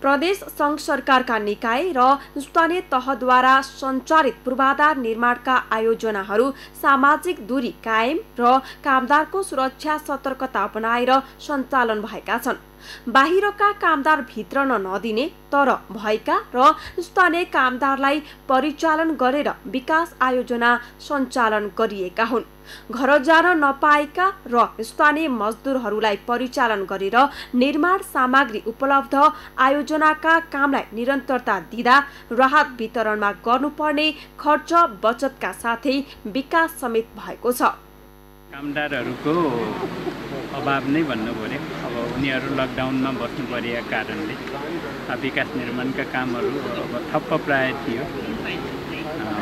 प्रदेश संघ सरकारका निकाय र स्थानीय तहद्वारा सञ्चालित पूर्वाधार निर्माणका आयोजनाहरू सामाजिक दूरी कायम र कामदारको सुरक्षा सतर्कता अपनाएर सञ्चालन भएका छन्। बाहिरका कामदार भित्रन नदिने तर भएका र स्थानीय कामदारलाई परिचालन गरेर विकास आयोजना सञ्चालन गरिएका हुन्। घर जान नपाएका र स्थानीय मजदुरहरूलाई परिचालन गरेर निर्माण सामग्री उपलब्ध आयोजनाका कामलाई निरन्तरता दिँदा राहत वितरणमा गर्नुपर्ने खर्च बचतका साथै विकास समेत भएको छ। कामदारहरूको अभाव नै भन्नु पर्यो। अब उनीहरू लकडाउनमा बस्नु परेका कारणले विकास निर्माणका कामहरू अब ठप्प प्राय थियो।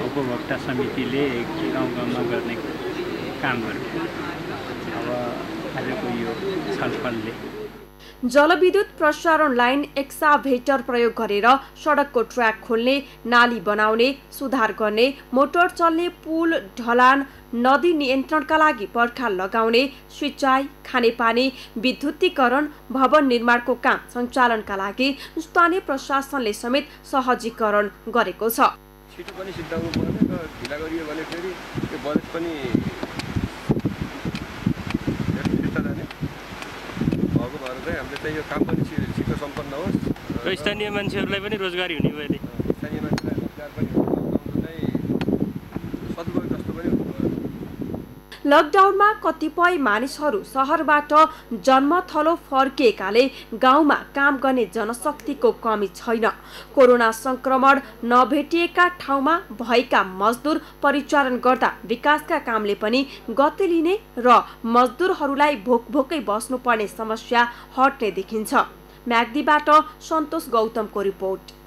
उपभोक्ता समितिले गाउँ गाउँमा गर्ने कामहरू अब आजको यो छलफलले जलविद्युत प्रसारण लाइन एक्साभेटर प्रयोग गरेर सडकको ट्र्याक खोल्ने, नाली बनाउने, सुधार गर्ने, मोटर चल्ने पुल, ढलान, नदी नियन्त्रणका लागि पर्खाल लगाउने, सिँचाइ, खानेपानी, विद्युतीकरण, भवन निर्माणको काम सञ्चालनका लागि स्थानीय प्रशासनले समेत सहजीकरण गरेको छ। छिटो पनि सिद्धाउनु पर्ने र ढिला गरियो भने फेरि त्यो बजेट पनि भएको भएर चाहिँ हामीले चाहिँ यो काम पनि छिटो सम्पन्न होस् र स्थानीय मान्छेहरूलाई पनि रोजगारी हुने भयो। स्थानीय मान्छेलाई रोजगार पनि चाहिँ सदुपयोग जस्तो पनि हुनु। लकडाउनमा कतिपय मानिसहरू सहरबाट जन्मथलो फर्किएकाले गाउँमा काम गर्ने जनशक्तिको कमी छैन। कोरोना संक्रमण नभेटिएका ठाउँमा भएका मजदुर परिचालन गर्दा विकासका कामले पनि गति लिने र मजदुरहरूलाई भोकभोकै बस्नुपर्ने समस्या हट्ने देखिन्छ। म्याग्दीबाट सन्तोष गौतमको रिपोर्ट।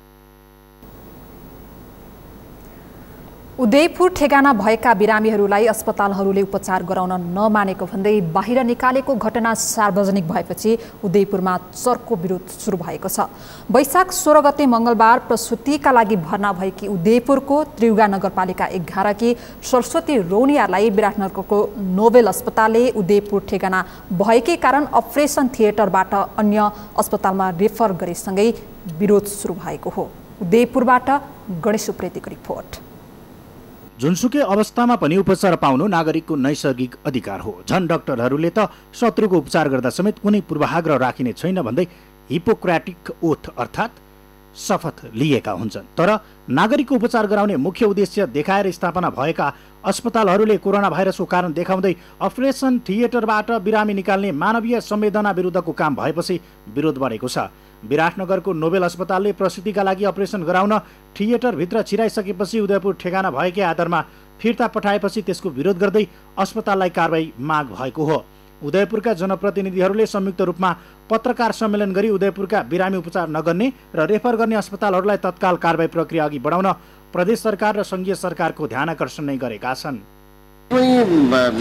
उदयपुर ठेगाना भएका बिरामीहरूलाई अस्पतालहरूले उपचार गराउन नमानेको भन्दै बाहिर निकालेको घटना सार्वजनिक भएपछि उदयपुरमा चर्को विरोध सुरु भएको छ। वैशाख 16 गते मंगलबार प्रसुतिका लागि भर्ना भएकी उदयपुरको त्रियुगा नगरपालिका 11 की सरस्वती रौनियालाई विराटनगरको नोबेल अस्पतालले उदयपुर ठेगाना भएकै कारण अपरेसन थिएटरबाट अन्य अस्पतालमा रेफर गरेसँगै विरोध सुरु भएको हो। उदयपुरबाट गणेश उप्रेतीको रिपोर्ट। जुनसुकै अवस्थामा पनि उपचार पाउनु नागरिकको नैसर्गिक अधिकार हो। झन् डाक्टरहरूले त शत्रुको उपचार गर्दा समेत कुनै पूर्वाग्रह राखिने छैन भन्दै हिपोक्रेटिक ओथ अर्थात् शपथ लिएका हुन्छन्। तर नागरिकको उपचार गराउने मुख्य उद्देश्य देखाएर स्थापना भएका अस्पतालहरूले कोरोना भाइरसको कारण देखाउँदै अपरेसन थिएटरबाट बिरामी निकाल्ने मानवीय संवेदना विरुद्धको काम भएपछि विरोध बढेको छ। विराटनगरको नोबेल अस्पतालले प्रसुतिका लागि अपरेसन गराउन थिएटरभित्र छिराइसकेपछि उदयपुर ठेगाना भएकै आधारमा फिर्ता पठाएपछि त्यसको विरोध गर्दै अस्पताललाई कारबाही माग भएको हो। उदयपुरका जनप्रतिनिधिहरूले संयुक्त रूपमा पत्रकार सम्मेलन गरी उदयपुरका बिरामी उपचार नगर्ने र रेफर गर्ने अस्पतालहरूलाई तत्काल कारबाही प्रक्रिया अघि बढाउन प्रदेश सरकार र संघीय सरकारको ध्यानकर्षण नै गरेका छन्। कुनै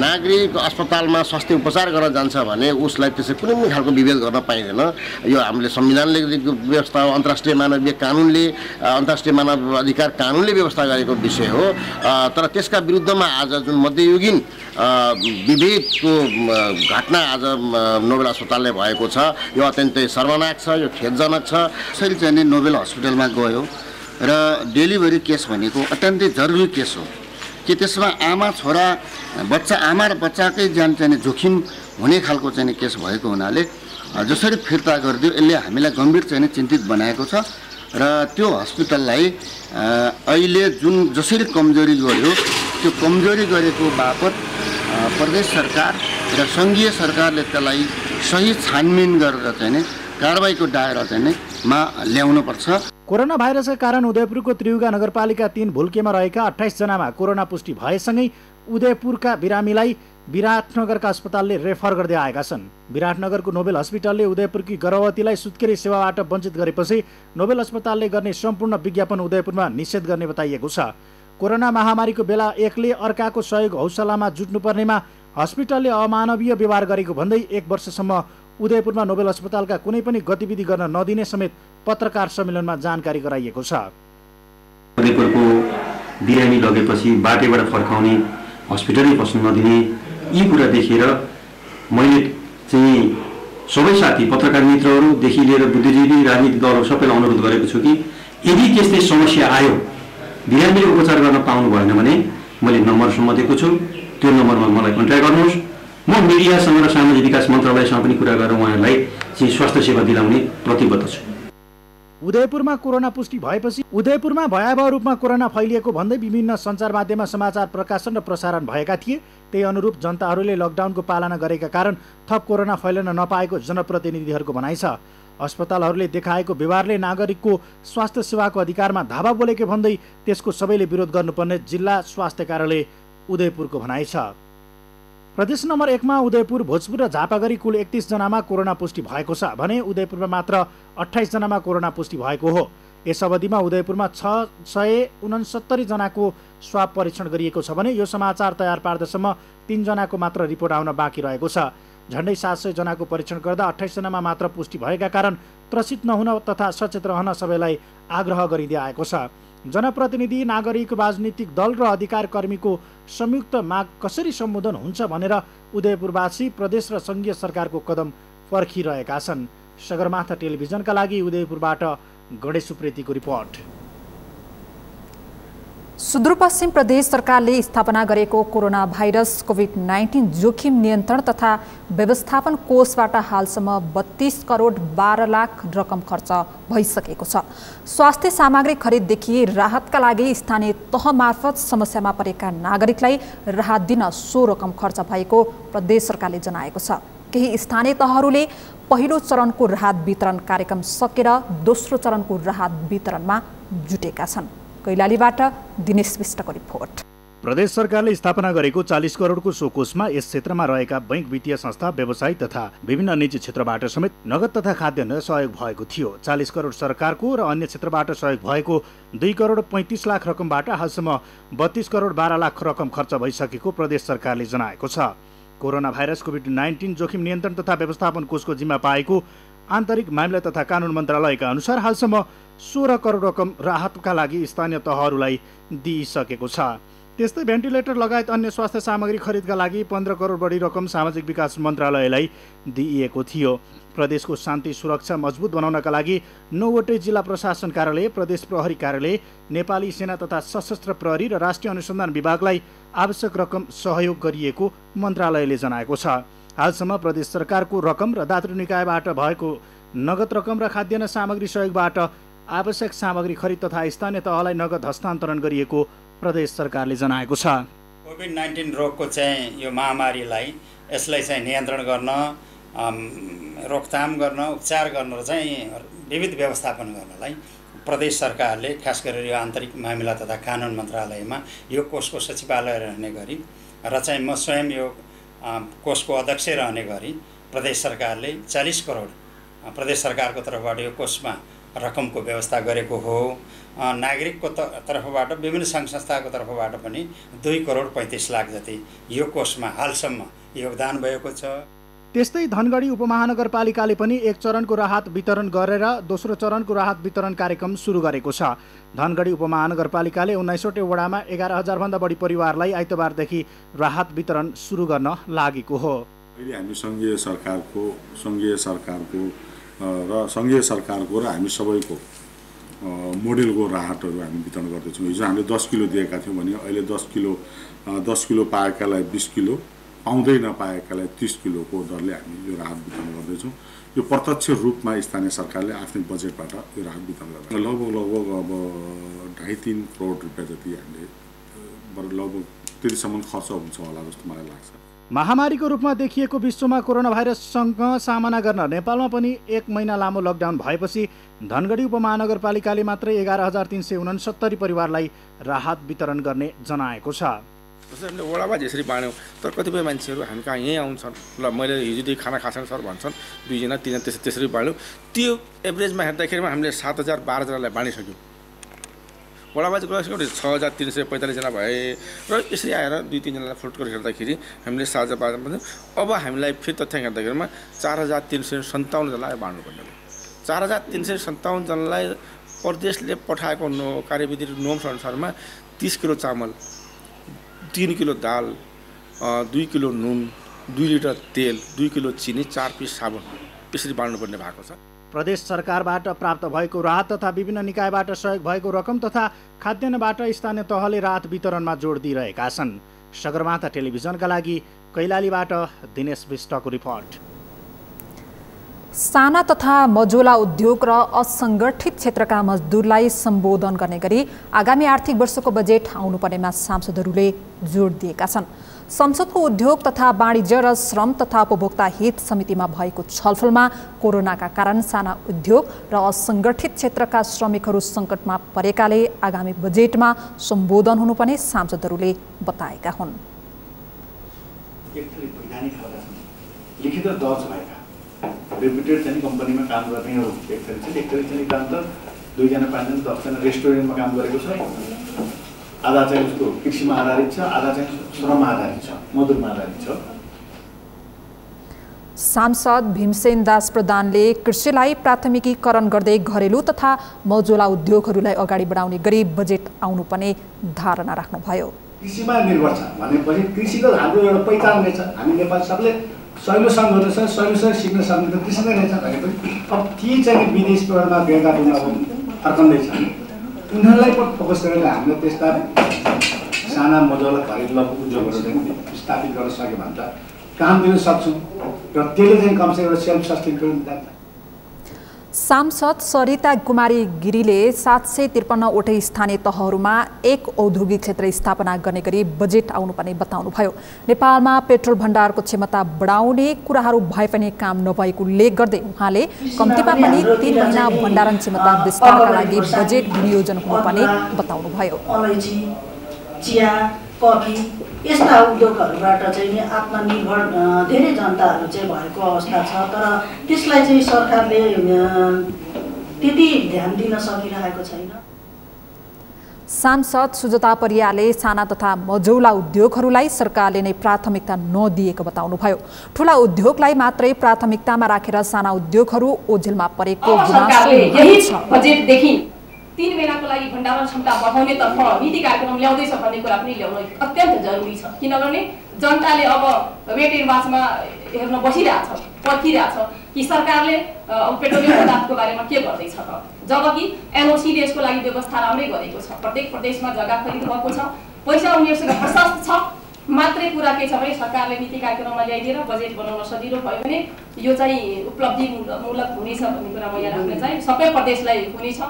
नागरिक अस्पतालमा स्वास्थ्य उपचार गर्न जान्छ भने उसलाई त्यसै कुनै पनि खालको विभेद गर्न पाइँदैन। यो हामीले संविधानले व्यवस्था अन्तर्राष्ट्रिय मानवीय कानुनले अन्तर्राष्ट्रिय मानव अधिकार कानुनले व्यवस्था गरेको विषय हो। तर त्यसका विरुद्धमा आज जुन मध्ययुगीन विभेदको घटना आज नोबेल अस्पतालले भएको छ यो अत्यन्तै शर्मनाक छ, यो खेदजनक छ। यसरी चाहिँ नोबेल हस्पिटलमा गयो र डेलिभरी केस भनेको अत्यन्तै जरुरी केस हो कि त्यसमा आमा छोरा आमा र बच्चाकै ज्यान चाहिँ जोखिम हुने खालको चाहिँ केस भएको हुनाले जसरी फिर्ता गरिदियो यसले हामीलाई गम्भीर चाहिँ चिन्तित बनाएको छ र त्यो हस्पिटललाई अहिले जुन जसरी कमजोरी गर्यो त्यो कमजोरी गरेको बापत प्रदेश सरकार र संघीय सरकारले त्यसलाई सही छानबिन गरेर चाहिँ कारबाहीको दायरा चाहिँ मा ल्याउनुपर्छ। कोरोना भाइरसका कारण उदयपुरको त्रियुगा नगरपालिका 3 भुल्केमा रहेका 28 जनामा कोरोना पुष्टि भएसँगै उदयपुरका बिरामीलाई विराटनगरका अस्पतालले रेफर गर्दै आएका छन्। विराटनगरको नोबेल हस्पिटलले उदयपुरकी गर्भवतीलाई सुत्केरी सेवाबाट वञ्चित गरेपछि नोबेल अस्पतालले गर्ने सम्पूर्ण विज्ञापन उदयपुरमा निषेध गर्ने बताइएको छ। कोरोना महामारीको बेला एकले अर्काको सहयोग हौसलामा जुट्नुपर्नेमा हस्पिटलले अमानवीय व्यवहार गरेको भन्दै 1 वर्षसम्म उदयपुरमा नोबेल अस्पतालका कुनै पनि गतिविधि गर्न नदिने समेत पत्रकार सम्मेलनमा जानकारी गराइएको छ। उदयपुरको बिरामी लगेपछि बाटैबाट फर्काउने, हस्पिटलै पस्न नदिने यी कुरा देखेर मैले चाहिँ सबै साथी पत्रकार मित्रहरूदेखि लिएर बुद्धिजीवी राजनीतिक दलहरू सबैलाई अनुरोध गरेको छु कि यदि त्यस्तै समस्या आयो बिरामीले उपचार गर्न पाउनु भएन भने मैले नम्बरसम्म दिएको छु, त्यो नम्बरमा मलाई कन्ट्याक्ट गर्नुहोस्। म मिडियासँग र सामाजिक विकास मन्त्रालयसँग पनि कुरा गरेर उहाँहरूलाई चाहिँ स्वास्थ्य सेवा दिलाउने प्रतिबद्ध छु। उदयपुरमा कोरोना पुष्टि भएपछि उदयपुरमा भयावह रूपमा कोरोना फैलिएको भन्दै विभिन्न सञ्चार माध्यममा समाचार प्रकाशन र प्रसारण भएका थिए। त्यही अनुरूप जनताहरूले लकडाउनको पालना गरेका कारण थप कोरोना फैलन नपाएको जनप्रतिनिधिहरूको भनाइ छ। अस्पतालहरूले देखाएको व्यवहारले नागरिकको स्वास्थ्य सेवाको अधिकारमा धावा बोलेको भन्दै त्यसको सबैले विरोध गर्नुपर्ने जिल्ला स्वास्थ्य कार्यालय उदयपुरको भनाइ छ। प्रदेश नम्बर 1 मा उदयपुर, भोजपुर र झापागढी कुल 31 जनामा कोरोना पुष्टि भएको छ भने उदयपुरमा मात्र 28 जनामा कोरोना पुष्टि भएको हो। यस अवधिमा उदयपुरमा 669 जनाको स्वाब परीक्षण गरिएको छ भने यो समाचार तयार पार्दासम्म 3 जनाको मात्र रिपोर्ट आउन बाँकी रहेको छ। झन्डै 700 जनाको परीक्षण गर्दा 28 जनामा मात्र पुष्टि भएका कारण त्रसित नहुन तथा सचेत रहन सबैलाई आग्रह गरिँदै आएको छ। जनप्रतिनिधि, नागरिक, राजनीतिक दल र अधिकार कर्मीको संयुक्त माग कसरी सम्बोधन हुन्छ भनेर उदयपुरवासी प्रदेश र सङ्घीय सरकारको कदम पर्खिरहेका छन्। सगरमाथा टेलिभिजनका लागि उदयपुरबाट गणेश सुप्रेतीको रिपोर्ट। सुदूरपश्चिम प्रदेश सरकारले स्थापना गरेको कोरोना भाइरस कोभिड-19 जोखिम नियन्त्रण तथा व्यवस्थापन कोषबाट हालसम्म 32 करोड 12 लाख रकम खर्च भइसकेको छ। स्वास्थ्य सामग्री खरिददेखि राहतका लागि स्थानीय तह मार्फत समस्यामा परेका नागरिकलाई राहत दिन सो रकम खर्च भएको प्रदेश सरकारले जनाएको छ। केही स्थानीय तहहरूले पहिलो चरणको राहत वितरण कार्यक्रम सकेर दोस्रो चरणको राहत वितरणमा जुटेका छन्। कैलालीबाट दिनेश विष्टको रिपोर्ट। प्रदेश सरकारले स्थापना गरेको 40 करोडको सो कोषमा यस क्षेत्रमा रहेका बैंक, वित्तीय संस्था, व्यवसायी तथा विभिन्न निजी क्षेत्रबाट समेत नगद तथा खाद्यान्न सहयोग भएको थियो। 40 करोड सरकारको र अन्य क्षेत्रबाट सहयोग भएको 2 करोड 35 लाख रकमबाट हालसम्म 32 करोड 12 लाख रकम खर्च भइसकेको प्रदेश सरकारले जनाएको छ। कोरोना भाइरस कोभिड-19 जोखिम नियन्त्रण तथा व्यवस्थापन कोषको जिम्मा पाएको आन्तरिक मामिला तथा कानुन मन्त्रालयका अनुसार हालसम्म 16 करोड रकम राहतका लागि स्थानीय तहहरूलाई दिइसकेको छ। त्यस्तै भेन्टिलेटर लगायत अन्य स्वास्थ्य सामग्री खरिदका लागि 15 करोड बढी रकम सामाजिक विकास मन्त्रालयलाई दिइएको थियो। प्रदेशको शान्ति सुरक्षा मजबुत बनाउनका लागि 9वटै जिल्ला प्रशासन कार्यालय, प्रदेश प्रहरी कार्यालय, नेपाली सेना तथा सशस्त्र प्रहरी र राष्ट्रिय अनुसन्धान विभागलाई आवश्यक रकम सहयोग गरिएको मन्त्रालयले जनाएको छ। हालसम्म प्रदेश सरकारको रकम र दातृ निकायबाट भएको नगद रकम र खाद्यान्न सामग्री सहयोगबाट आवश्यक सामग्री खरिद तथा स्थानीय तहलाई नगद हस्तान्तरण गरिएको प्रदेश सरकारले जनाएको छ। कोभिड-19 रोगको चाहिँ यो महामारीलाई यसलाई चाहिँ नियन्त्रण गर्न, रोकथाम गर्न, उपचार गर्न र चाहिँ विविध व्यवस्थापन गर्नलाई प्रदेश सरकारले खास गरेर यो आन्तरिक मामिला तथा कानुन मन्त्रालयमा यो कोषको सचिवालय रहने गरी र चाहिँ म स्वयं यो कोषको अध्यक्ष रहने गरी प्रदेश सरकारले 40 करोड प्रदेश सरकारको तर्फबाट यो कोषमा रकमको व्यवस्था गरेको हो। नागरिकको तर्फबाट विभिन्न सङ्घ संस्थाको तर्फबाट पनि 2 करोड 35 लाख जति यो कोषमा हालसम्म योगदान भएको छ। त्यस्तै धनगढी उपमहानगरपालिकाले पनि एक चरणको राहत वितरण गरेर दोस्रो चरणको राहत वितरण कार्यक्रम सुरु गरेको छ। धनगढी उपमहानगरपालिकाले 19वटै वडामा 11,000 भन्दा बढी परिवारलाई आइतबारदेखि राहत वितरण सुरु गर्न लागेको हो। अहिले हामी सङ्घीय सरकारको र हामी सबैको मोडेलको राहतहरू हामी वितरण गर्दैछौँ। हिजो हामीले 10 किलो दिएका थियौँ भने अहिले 10 किलो पाएकालाई 20 किलो, पाउँदै नपाएकालाई 30 किलोको दरले हामी यो राहत वितरण गर्दैछौँ। यो प्रत्यक्ष रूपमा स्थानीय सरकारले आफ्नै बजेटबाट यो राहत वितरण गर्छ। लगभग अब 2.5-3 करोड रुपियाँ जति हामीले लगभग त्यतिसम्म खर्च हुन्छ होला जस्तो मलाई लाग्छ। महामारीको रूपमा देखिएको विश्वमा कोरोना भाइरससँग सामना गर्न नेपालमा पनि 1 महिना लामो लकडाउन भएपछि धनगढी उपमहानगरपालिकाले मात्रै 11,369 परिवारलाई राहत वितरण गर्ने जनाएको छ। जस्तै हामीले वडामा यसरी बाँड्यौँ, तर कतिपय मान्छेहरू हामी कहाँ यहीँ आउँछन्, ल मैले हिजोदेखि खाना खान्छन् सर भन्छन्, 2 जना 3 जना त्यसरी बाँड्यौँ। त्यो एभरेजमा हेर्दाखेरिमा हामीले 7,000 12जनालाई बाँडिसक्यौँ। वडामा चाहिँ 6,345 जना भए र यसरी आएर 2-3 जनालाई फ्लोट गरेर हेर्दाखेरि हामीले 7,000 12 अब हामीलाई फेरि तथ्याङ्क हेर्दाखेरिमा 4,357 जनालाई बाँड्नुपर्ने भयो। 4,357 जनालाई प्रदेशले पठाएको कार्यविधि नोम्स अनुसारमा 30 किलो चामल, 3 किलो दाल, 2 किलो नुन, 2 लिटर तेल, 2 किलो चिनी, 4 पिस साबुन यसरी बाँड्नुपर्ने भएको छ। प्रदेश सरकारबाट प्राप्त भएको राहत तथा विभिन्न निकायबाट सहयोग भएको रकम तथा खाद्यान्नबाट स्थानीय तहले राहत वितरणमा जोड दिइरहेका छन्। सगरमाथा टेलिभिजनका लागि कैलालीबाट दिनेश विष्टको रिपोर्ट। साना तथा मझोला उद्योग र असङ्गठित क्षेत्रका मजदुरलाई सम्बोधन गर्ने गरी आगामी आर्थिक वर्षको बजेट आउनुपर्नेमा सांसदहरूले जोड दिएका छन्। संसदको उद्योग तथा वाणिज्य र श्रम तथा उपभोक्ता हित समितिमा भएको छलफलमा कोरोनाका कारण साना उद्योग र असङ्गठित क्षेत्रका श्रमिकहरू सङ्कटमा परेकाले आगामी बजेटमा सम्बोधन हुनुपर्ने सांसदहरूले बताएका हुन्। रेपुटेड चाहिँ कम्पनीमा काम गर्नेहरू एक थरी चाहिँ काम त 2 जना 5 जना 10 जना रेस्टुरेन्टमा काम गरेको छ। आधा चाहिँ उसको कृषिमा आधारित छ, आधा चाहिँ श्रममा आधारित छ, मजदुरमा आधारित छ। सांसद भीमसेन दास प्रधानले कृषिलाई प्राथमिकीकरण गर्दै घरेलु तथा मझौला उद्योगहरूलाई अगाडि बढाउने गरी बजेट आउनुपर्ने धारणा राख्नुभयो। कृषिमा निर्भर छ भनेपछि कृषिको हाम्रो एउटा पहिचान रहेछ। हामी नेपाल सबले सहिलोसँग रहेछ, सहिलोसँग सिक्न सक्ने त कृषि नै रहेछ भनेपछि अब ती चाहिँ विदेशमा गएका पनि अब फर्कँदैछ। उनीहरूलाई पनि फोकस गरेर हामीले त्यस्ता साना मझौला घरेलु उद्योगहरू चाहिँ स्थापित गर्न सक्यो भने त काम दिन सक्छौँ र त्यसले चाहिँ कमसेकम सेल्फ सस्टेन पनि जान्छ। सांसद सरिता कुमारी गिरीले 753 वटै स्थानीय तहहरूमा एक औद्योगिक क्षेत्र स्थापना गर्ने गरी बजेट आउनुपर्ने बताउनुभयो। नेपालमा पेट्रोल भण्डारको क्षमता बढाउने कुराहरू भए पनि काम नभएको उल्लेख गर्दै उहाँले कम्तीमा पनि 3 महिना भण्डारण क्षमता विस्तारका लागि बजेट विनियोजन हुनुपर्ने बताउनुभयो। अलैँची, चिया, कफी यस्ता उद्योगहरूबाट चाहिँ आत्मनिर्भर धेरै जनताहरू चाहिँ भएको अवस्था छ, तर त्यसलाई चाहिँ सरकारले त्यति ध्यान दिन सकिरहेको छैन। सांसद सुजता परियारले साना तथा मझौला उद्योगहरूलाई सरकारले नै प्राथमिकता नदिएको बताउनुभयो। ठूला उद्योगलाई मात्रै प्राथमिकतामा राखेर साना उद्योगहरू ओझेलमा परेको गुनासो छ। 3 महिनाको लागि भण्डारण क्षमता बढाउनेतर्फ नीति कार्यक्रम ल्याउँदैछ भन्ने कुरा पनि ल्याउन अत्यन्त जरुरी छ। किनभने जनताले अब वेट एन्ड वाचमा हेर्न बसिरहेछ, पर्खिरहेछ कि सरकारले पेट्रोलियम पदार्थको बारेमा के गर्दैछ त, जबकि एनओसीले यसको लागि व्यवस्था राम्रै गरेको छ। प्रत्येक प्रदेशमा जग्गा खरिद भएको छ, पैसा उनीहरूसँग प्रशस्त छ। मात्रै कुरा के छ भने सरकारले नीति कार्यक्रममा ल्याइदिएर बजेट बनाउन सजिलो भयो भने यो चाहिँ उपलब्धिमूलक हुनेछ भन्ने कुरा म यहाँ राख्न चाहे। सबै प्रदेशलाई हुनेछ।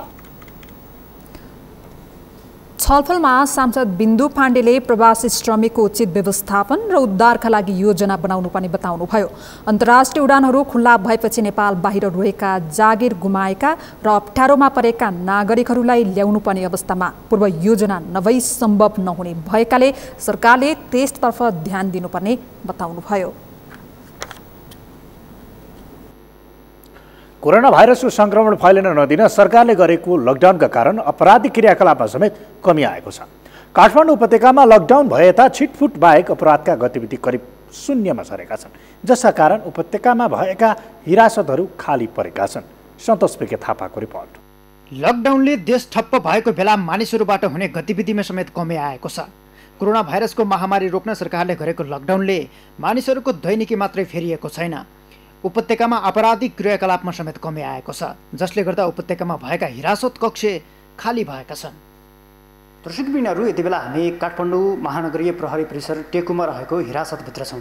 छलफलमा सांसद बिन्दु पाण्डेले प्रवासी श्रमिकको उचित व्यवस्थापन र उद्धारका लागि योजना बनाउनुपर्ने बताउनुभयो। अन्तर्राष्ट्रिय उडानहरू खुल्ला भएपछि नेपाल बाहिर रहेका जागिर गुमाएका र अप्ठ्यारोमा परेका नागरिकहरूलाई ल्याउनुपर्ने अवस्थामा पूर्व योजना नभई सम्भव नहुने भएकाले सरकारले त्यसतर्फ ध्यान दिनुपर्ने बताउनुभयो। कोरोना भाइरसको संक्रमण फैलिन नदिन सरकारले गरेको लकडाउनका कारण अपराधिक क्रियाकलापमा समेत कमी आएको छ। काठमाडौँ उपत्यकामा लकडाउन भए यता छिटफुट बाहेक अपराधका गतिविधि करिब शून्यमा सरेका छन्, जसका कारण उपत्यकामा भएका हिरासतहरू खाली परेका छन्। सन्तोष पेके थापाको रिपोर्ट। लकडाउनले देश ठप्प भएको बेला मानिसहरूबाट हुने गतिविधिमा समेत कमी आएको छ। कोरोना भाइरसको महामारी रोक्न सरकारले गरेको लकडाउनले मानिसहरूको दैनिकी मात्रै फेरिएको छैन, उपत्यकामा आपराधिक क्रियाकलापमा समेत कमी आएको छ, जसले गर्दा उपत्यकामा भएका हिरासत कक्ष खाली भएका छन्। दर्शकबिनहरू, यति बेला हामी काठमाडौँ महानगरीय प्रहरी परिसर टेकुमा रहेको हिरासतभित्र छौँ।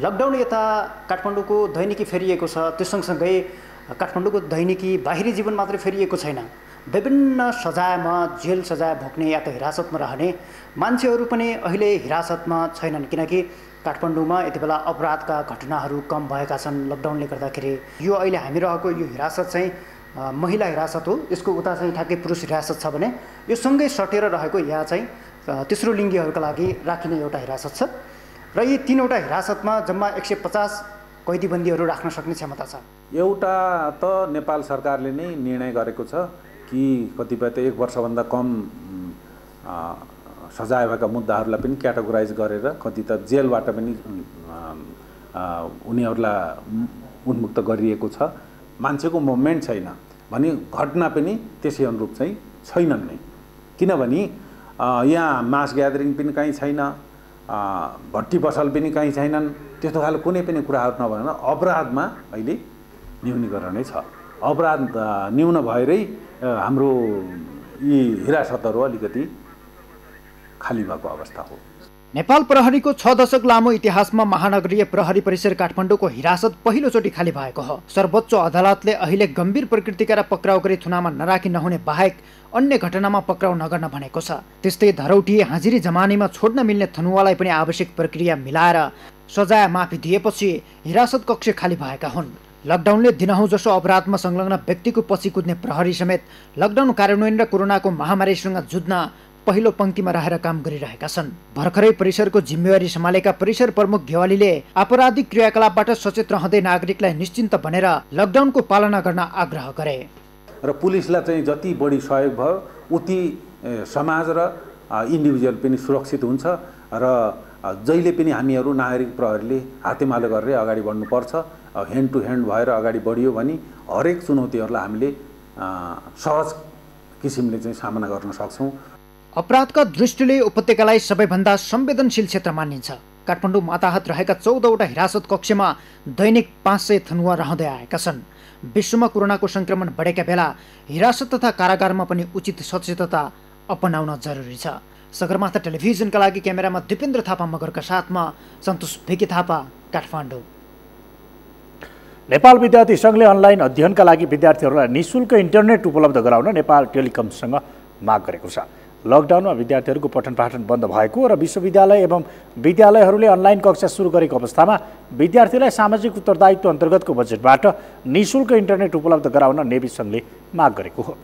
लकडाउन यता काठमाडौँको दैनिकी फेरिएको छ, त्यो सँगसँगै काठमाडौँको दैनिकी बाहिरी जीवन मात्रै फेरिएको छैन। विभिन्न सजायमा जेल सजाय भोग्ने या त हिरासतमा रहने मान्छेहरू पनि अहिले हिरासतमा छैनन्, किनकि काठमाडौँमा यति बेला अपराधका घटनाहरू कम भएका छन् लकडाउनले गर्दाखेरि। यो अहिले हामी रहेको यो हिरासत चाहिँ महिला हिरासत हो, यसको उता चाहिँ ठ्याक्कै पुरुष हिरासत छ भने यो सँगै सटेर रहेको यहाँ चाहिँ तेस्रो लिङ्गीहरूका लागि राखिने एउटा हिरासत छ र यी 3वटा हिरासतमा जम्मा 150 कैदीबन्दीहरू राख्न सक्ने क्षमता छ। एउटा त नेपाल सरकारले नै निर्णय गरेको छ कि कतिपय त 1 वर्षभन्दा कम सजाय भएका मुद्दाहरूलाई पनि क्याटेगोराइज गरेर कति त जेलबाट पनि उनीहरूलाई उन्मुक्त गरिएको छ। मान्छेको मुभमेन्ट छैन भने घटना पनि त्यसै अनुरूप चाहिँ छैनन् नै, किनभने यहाँ मास ग्यादरिङ पनि कहीँ छैन, भट्टी पसल पनि कहीँ छैनन्। त्यस्तो खालको कुनै पनि कुराहरू नभएर अपराधमा अहिले न्यूनीकरणै छ। अपराध न्यून भएरै हाम्रो यी हिरासतहरू अलिकति खाली भएको अवस्था हो। नेपाल प्रहरीको 6 दशक लामो इतिहासमा महानगरीय प्रहरी परिसर काठमाडौँको हिरासत पहिलोचोटि खाली भएको हो। सर्वोच्च अदालतले अहिले गम्भीर प्रकृतिका र पक्राउ गरी थुनामा नराखी नहुने बाहेक अन्य घटनामा पक्राउ नगर्न भनेको छ। त्यस्तै धरौटी हाजिरी जमानीमा छोड्न मिल्ने थनुवालाई पनि आवश्यक प्रक्रिया मिलाएर सजाय माफी दिएपछि हिरासत कक्ष खाली भएका हुन्। लकडाउनले दिनहुँ जसो अपराधमा संलग्न व्यक्तिको पछि कुद्ने प्रहरी समेत लकडाउन कार्यान्वयन र कोरोनाको महामारीसँग जुझ्न पहिलो पंक्तिमा रहेर काम गरिरहेका छन्। भर्खरै परिसरको जिम्मेवारी सम्हालेका परिसर प्रमुख घेवालीले आपराधिक क्रियाकलापबाट सचेत रहँदै नागरिकलाई निश्चिन्त बनेर लकडाउनको पालना गर्न आग्रह गरे। र पुलिसलाई चाहिँ जति बढी सहयोग भयो उति समाज र इन्डिभिजुअल पनि सुरक्षित हुन्छ र जहिले पनि हामीहरू नागरिक प्रहरीले हातेमालो गरेर अगाडि बढ्नुपर्छ। ह्यान्ड टु ह्यान्ड भएर अगाडि बढियो भने हरेक चुनौतीहरूलाई हामीले सहज किसिमले चाहिँ सामना गर्न सक्छौँ। अपराधका दृष्टिले उपत्यकालाई सबैभन्दा संवेदनशील क्षेत्र मानिन्छ। काठमाडौँ माताहत रहेका 14वटा हिरासत कक्षमा दैनिक 500 थनुवा रहँदै आएका छन्। विश्वमा कोरोनाको संक्रमण बढेका बेला हिरासत तथा कारागारमा पनि उचित सचेतता अपनाउन जरुरी छ। सगरमाथा टेलिभिजनका लागि क्यामेरामा दिपेन्द्र थापा मगरका साथमा सन्तोष भिके थापा, काठमाडौँ। नेपाल विद्यार्थी सङ्घले अनलाइन अध्ययनका लागि विद्यार्थीहरूलाई निःशुल्क इन्टरनेट उपलब्ध गराउन नेपाल टेलिकमसँग माग गरेको छ। लकडाउनमा विद्यार्थीहरूको पठन पाठन बन्द भएको र विश्वविद्यालय एवं विद्यालयहरूले अनलाइन कक्षा सुरु गरेको अवस्थामा विद्यार्थीलाई सामाजिक उत्तरदायित्व अन्तर्गतको बजेटबाट निःशुल्क इन्टरनेट उपलब्ध गराउन नेभी सङ्घले माग गरेको हो।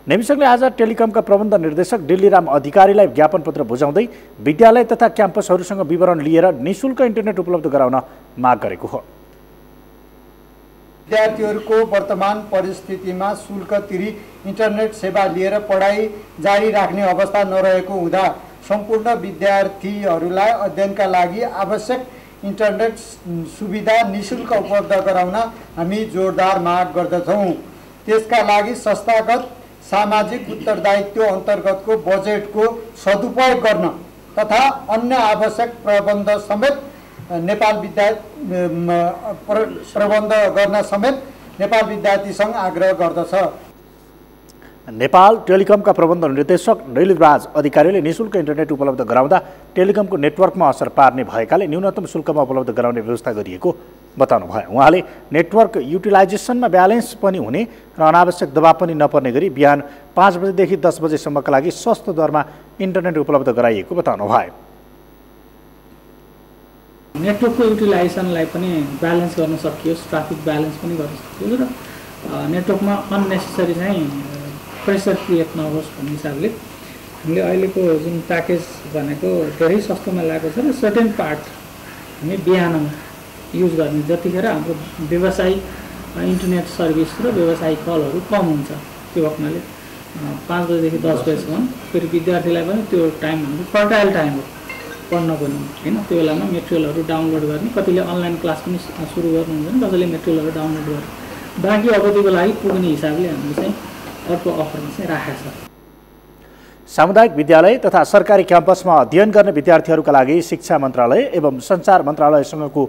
नेभी सङ्घले आज टेलिकमका प्रबन्ध निर्देशक दिल्लीराम अधिकारीलाई ज्ञापन पत्र बुझाउँदै विद्यालय तथा क्याम्पसहरूसँग विवरण लिएर निःशुल्क इन्टरनेट उपलब्ध गराउन माग गरेको हो। विद्यार्थीहरूको वर्तमान परिस्थितिमा शुल्क तिरी इन्टरनेट सेवा लिएर पढाइ जारी राख्ने अवस्था नरहेको हुँदा सम्पूर्ण विद्यार्थीहरूलाई अध्ययनका लागि आवश्यक इन्टरनेट सुविधा निःशुल्क उपलब्ध गराउन हामी जोरदार माग गर्दछौँ। त्यसका लागि संस्थागत सामाजिक उत्तरदायित्व अन्तर्गतको बजेटको सदुपयोग गर्न तथा अन्य आवश्यक प्रबन्ध समेत प्रबन्ध गर्न समेत नेपाल विद्यार्थी सङ्घ आग्रह गर्दछ। नेपाल टेलिकमका प्रबन्ध निर्देशक दिलराज अधिकारीले निःशुल्क इन्टरनेट उपलब्ध गराउँदा टेलिकमको नेटवर्कमा असर पार्ने भएकाले न्यूनतम शुल्कमा उपलब्ध गराउने व्यवस्था गरिएको बताउनु भयो। उहाँले नेटवर्क युटिलाइजेसनमा ब्यालेन्स पनि हुने र अनावश्यक दबाव पनि नपर्ने गरी बिहान 5 बजेदेखि 10 बजेसम्मका लागि सस्तो दरमा इन्टरनेट उपलब्ध गराइएको बताउनु भयो। नेटवर्कको युटिलाइजेसनलाई पनि ब्यालेन्स गर्न सकियोस्, ट्राफिक ब्यालेन्स पनि गर्न सकियोस् र नेटवर्कमा अननेसेसरी चाहिँ प्रेसर क्रिएट नहोस् भन्ने हिसाबले हामीले अहिलेको जुन प्याकेज भनेको धेरै सस्तोमा लागेको छ र सर्टेन पार्ट हामी बिहानमा युज गर्ने जतिखेर हाम्रो व्यावसायिक इन्टरनेट सर्भिस र व्यावसायिक कलहरू कम हुन्छ त्यो हुनाले 5 बजेदेखि 10 बजेसम्म फेरि विद्यार्थीलाई पनि त्यो टाइम हाम्रो फर्टाइल टाइम हो पढ्नको निम्ति हैन। त्यो बेलामा मेटेरियलहरू डाउनलोड गर्ने, कतिले अनलाइन क्लास पनि सुरु गर्नुहुन्छ, कसैले मेटेरियलहरू डाउनलोड गर्ने, बाँकी अवधिको लागि पुग्ने हिसाबले हामीले चाहिँ अर्को अफरमा चाहिँ राखेको छ। सामुदायिक विद्यालय तथा सरकारी क्याम्पसमा अध्ययन गर्ने विद्यार्थीहरूका लागि शिक्षा मन्त्रालय एवं सञ्चार मन्त्रालयसँगको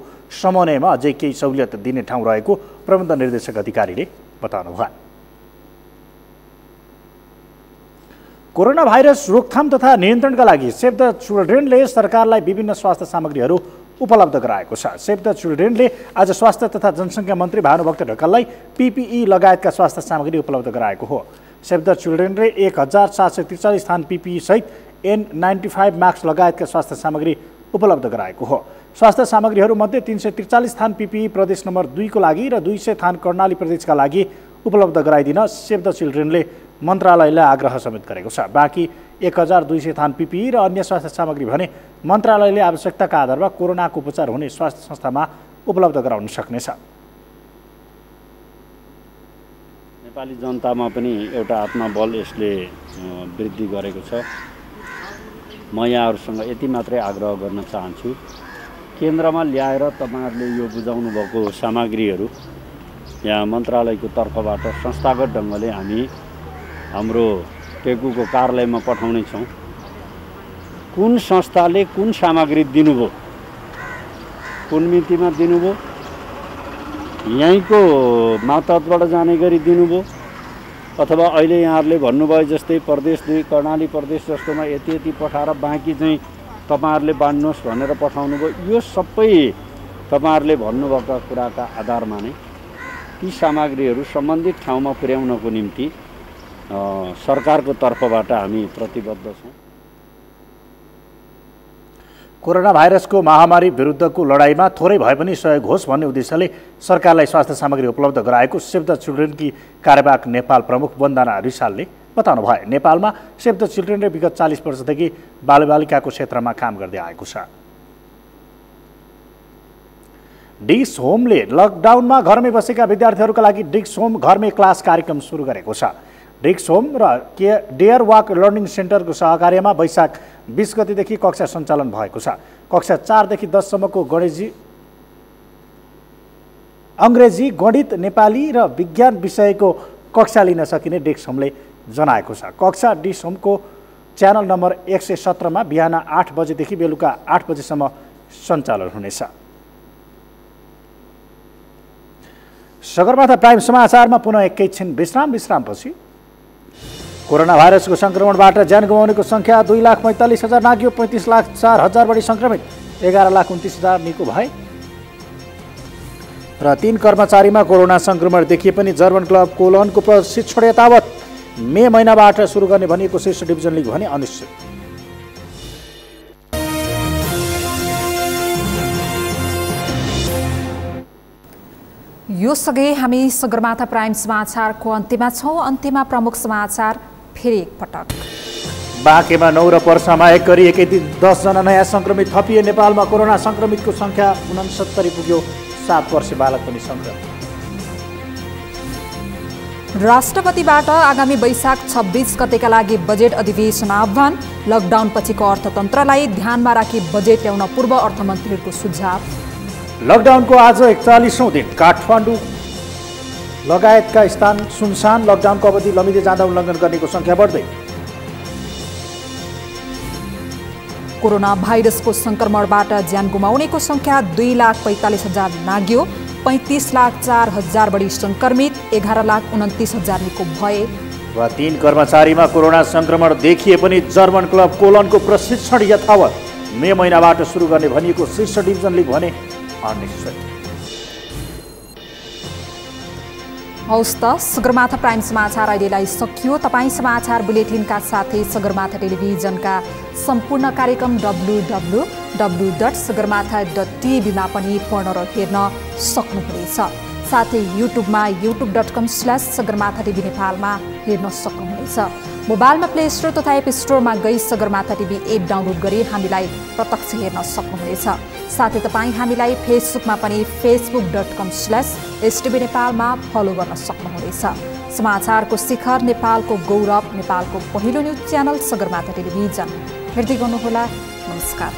समन्वयमा अझै केही सहुलियत दिने ठाउँ रहेको प्रबन्ध निर्देशक अधिकारीले बताउनु भयो। कोरोना भाइरस रोकथाम तथा नियन्त्रणका लागि सेभ द चिल्ड्रेनले सरकारलाई विभिन्न स्वास्थ्य सामग्रीहरू उपलब्ध गराएको छ। सेभ द चिल्ड्रेनले आज स्वास्थ्य तथा जनसङ्ख्या मन्त्री भानुभक्त ढकाललाई PPE लगायतका स्वास्थ्य सामग्री उपलब्ध गराएको हो। सेभ द चिल्ड्रेनले 1743 थान PPE सहित N95 मास्क लगायतका स्वास्थ्य सामग्री उपलब्ध गराएको हो। स्वास्थ्य सामग्रीहरूमध्ये 343 थान PPE प्रदेश नम्बर 2 को लागि र 200 थान कर्णाली प्रदेशका लागि उपलब्ध गराइदिन सेभ द चिल्ड्रेनले मन्त्रालयलाई आग्रह समेत गरेको छ। बाँकी 1200 थान PPE र अन्य स्वास्थ्य सामग्री भने मन्त्रालयले आवश्यकताका आधारमा कोरोनाको उपचार हुने स्वास्थ्य संस्थामा उपलब्ध गराउन सक्नेछ। नेपाली जनतामा पनि एउटा आत्मबल यसले वृद्धि गरेको छ। म यहाँहरूसँग यति मात्रै आग्रह गर्न चाहन्छु, केन्द्रमा ल्याएर तपाईँहरूले यो बुझाउनु भएको सामग्रीहरू यहाँ मन्त्रालयको तर्फबाट संस्थागत ढङ्गले हामी हाम्रो टेकुको कार्यालयमा पठाउने छौँ। कुन संस्थाले कुन सामग्री दिनुभयो, कुन मितिमा दिनुभयो, यहीँको मातहतबाट जाने गरी दिनुभयो अथवा अहिले यहाँहरूले भन्नुभयो जस्तै प्रदेश 2 कर्णाली प्रदेश जस्तोमा यति यति पठाएर बाँकी चाहिँ तपाईँहरूले बाँड्नुहोस् भनेर पठाउनु भयो। यो सबै तपाईँहरूले भन्नुभएका कुराका आधारमा नै ती सामग्रीहरू सम्बन्धित ठाउँमा पुर्याउनको निम्ति सरकारको तर्फबाट हामी प्रतिबद्ध छौँ। कोरोना भाइरसको महामारी विरुद्धको लडाईँमा थोरै भए पनि सहयोग होस् भन्ने उद्देश्यले सरकारलाई स्वास्थ्य सामग्री उपलब्ध गराएको सेभ द चिल्ड्रेनकी कार्यवाहक नेपाल प्रमुख वन्दना रिसालले बताउनु भयो। नेपालमा सेभ द चिल्ड्रेनले विगत 40 वर्षदेखि बालबालिकाको क्षेत्रमा काम गर्दै आएको छ। डिक्स होमले लकडाउनमा घरमै बसेका विद्यार्थीहरूका लागि डिक्स होम घरमै क्लास कार्यक्रम सुरु गरेको छ। डिक्स होम र डेयर वाक लर्निङ सेन्टरको सहकार्यमा वैशाख 20 गतेदेखि कक्षा सञ्चालन भएको छ। कक्षा 4 देखि 10 सम्मको गणेशजी अङ्ग्रेजी, गणित, नेपाली र विज्ञान विषयको कक्षा लिन सकिने डेक्समले जनाएको छ। कक्षा डिसोमको च्यानल नम्बर 117 मा बिहान 8 बजेदेखि बेलुका 8 बजेसम्म सञ्चालन हुनेछ। सगरमाथा प्राइम समाचारमा पुनः एकैछिन विश्रामपछि कोरोना भाइरसको संक्रमणबाट ज्यान गुमाउनेको संख्या 2,45,000 नाग्यो। 35,04,000 बढी संक्रमित, 11,29,000 निको भए र 3 कर्मचारीमा कोरोना संक्रमण देखिए पनि जर्मन क्लब कोलनको प्रशिक्षण यथावत मे महिनाबाट सुरु गर्ने भनिएको शीर्ष डिभिजन लिग भने अनिश्चित। यो सँगै हामी सगरमाथा प्राइम समाचारको अन्त्यमा छौँ। अन्त्यमा प्रमुख समाचार फेरि एकपटक। बाँकेमा 9 र पर्सामा एक गरी एकै दिन 10 जना नयाँ संक्रमित थपिए। नेपालमा कोरोना संक्रमितको संख्या 69 पुग्यो। 7 वर्षीय बालक पनि संक्रमित। राष्ट्रपतिबाट आगामी वैशाख 26 गतेका लागि बजेट अधिवेशन आह्वान। लकडाउन पछिको अर्थतन्त्रलाई ध्यानमा राखी बजेट ल्याउन पूर्व अर्थमन्त्रीहरूको सुझाव। लकडाउनको आज 41औं दिन काठमाडौँ लगायतका स्थान सुनसान। लकडाउनको अवधि लमिँदै जाँदा उल्लङ्घन गर्नेको संख्या बढ्दै। कोरोना भाइरसको संक्रमणबाट ज्यान गुमाउनेको संख्या 2,45,000 नाग्यो। 35,04,000 बढी संक्रमित, 11,29,000 निको भए र 3 कर्मचारीमा कोरोना संक्रमण देखिए पनि जर्मन क्लब कोलनको प्रशिक्षण यथावत मे महिनाबाट सुरु गर्ने भनिएको शीर्ष डिभिजन लिग भने अनिश्चित। हौस् त सगरमाथा प्राइम समाचार अहिलेलाई सकियो। तपाईँ समाचार बुलेटिनका साथै सगरमाथा टेलिभिजनका सम्पूर्ण कार्यक्रम www.sagarmatha.tv मा पनि पढ्न र हेर्न सक्नुहुनेछ। साथै युट्युबमा youtube.com/sagarmatha TV नेपालमा हेर्न सक्नुहुनेछ। मोबाइलमा प्ले स्टोर तथा एप स्टोरमा गई सगरमाथा टिभी एप डाउनलोड गरी हामीलाई प्रत्यक्ष हेर्न सक्नुहुनेछ। साथै तपाईँ हामीलाई फेसबुकमा पनि facebook.com/STV नेपालमा फलो गर्न सक्नुहुनेछ। समाचारको शिखर, नेपालको गौरव, नेपालको पहिलो न्युज च्यानल सगरमाथा टेलिभिजन हेर्दै गर्नुहोला। नमस्कार।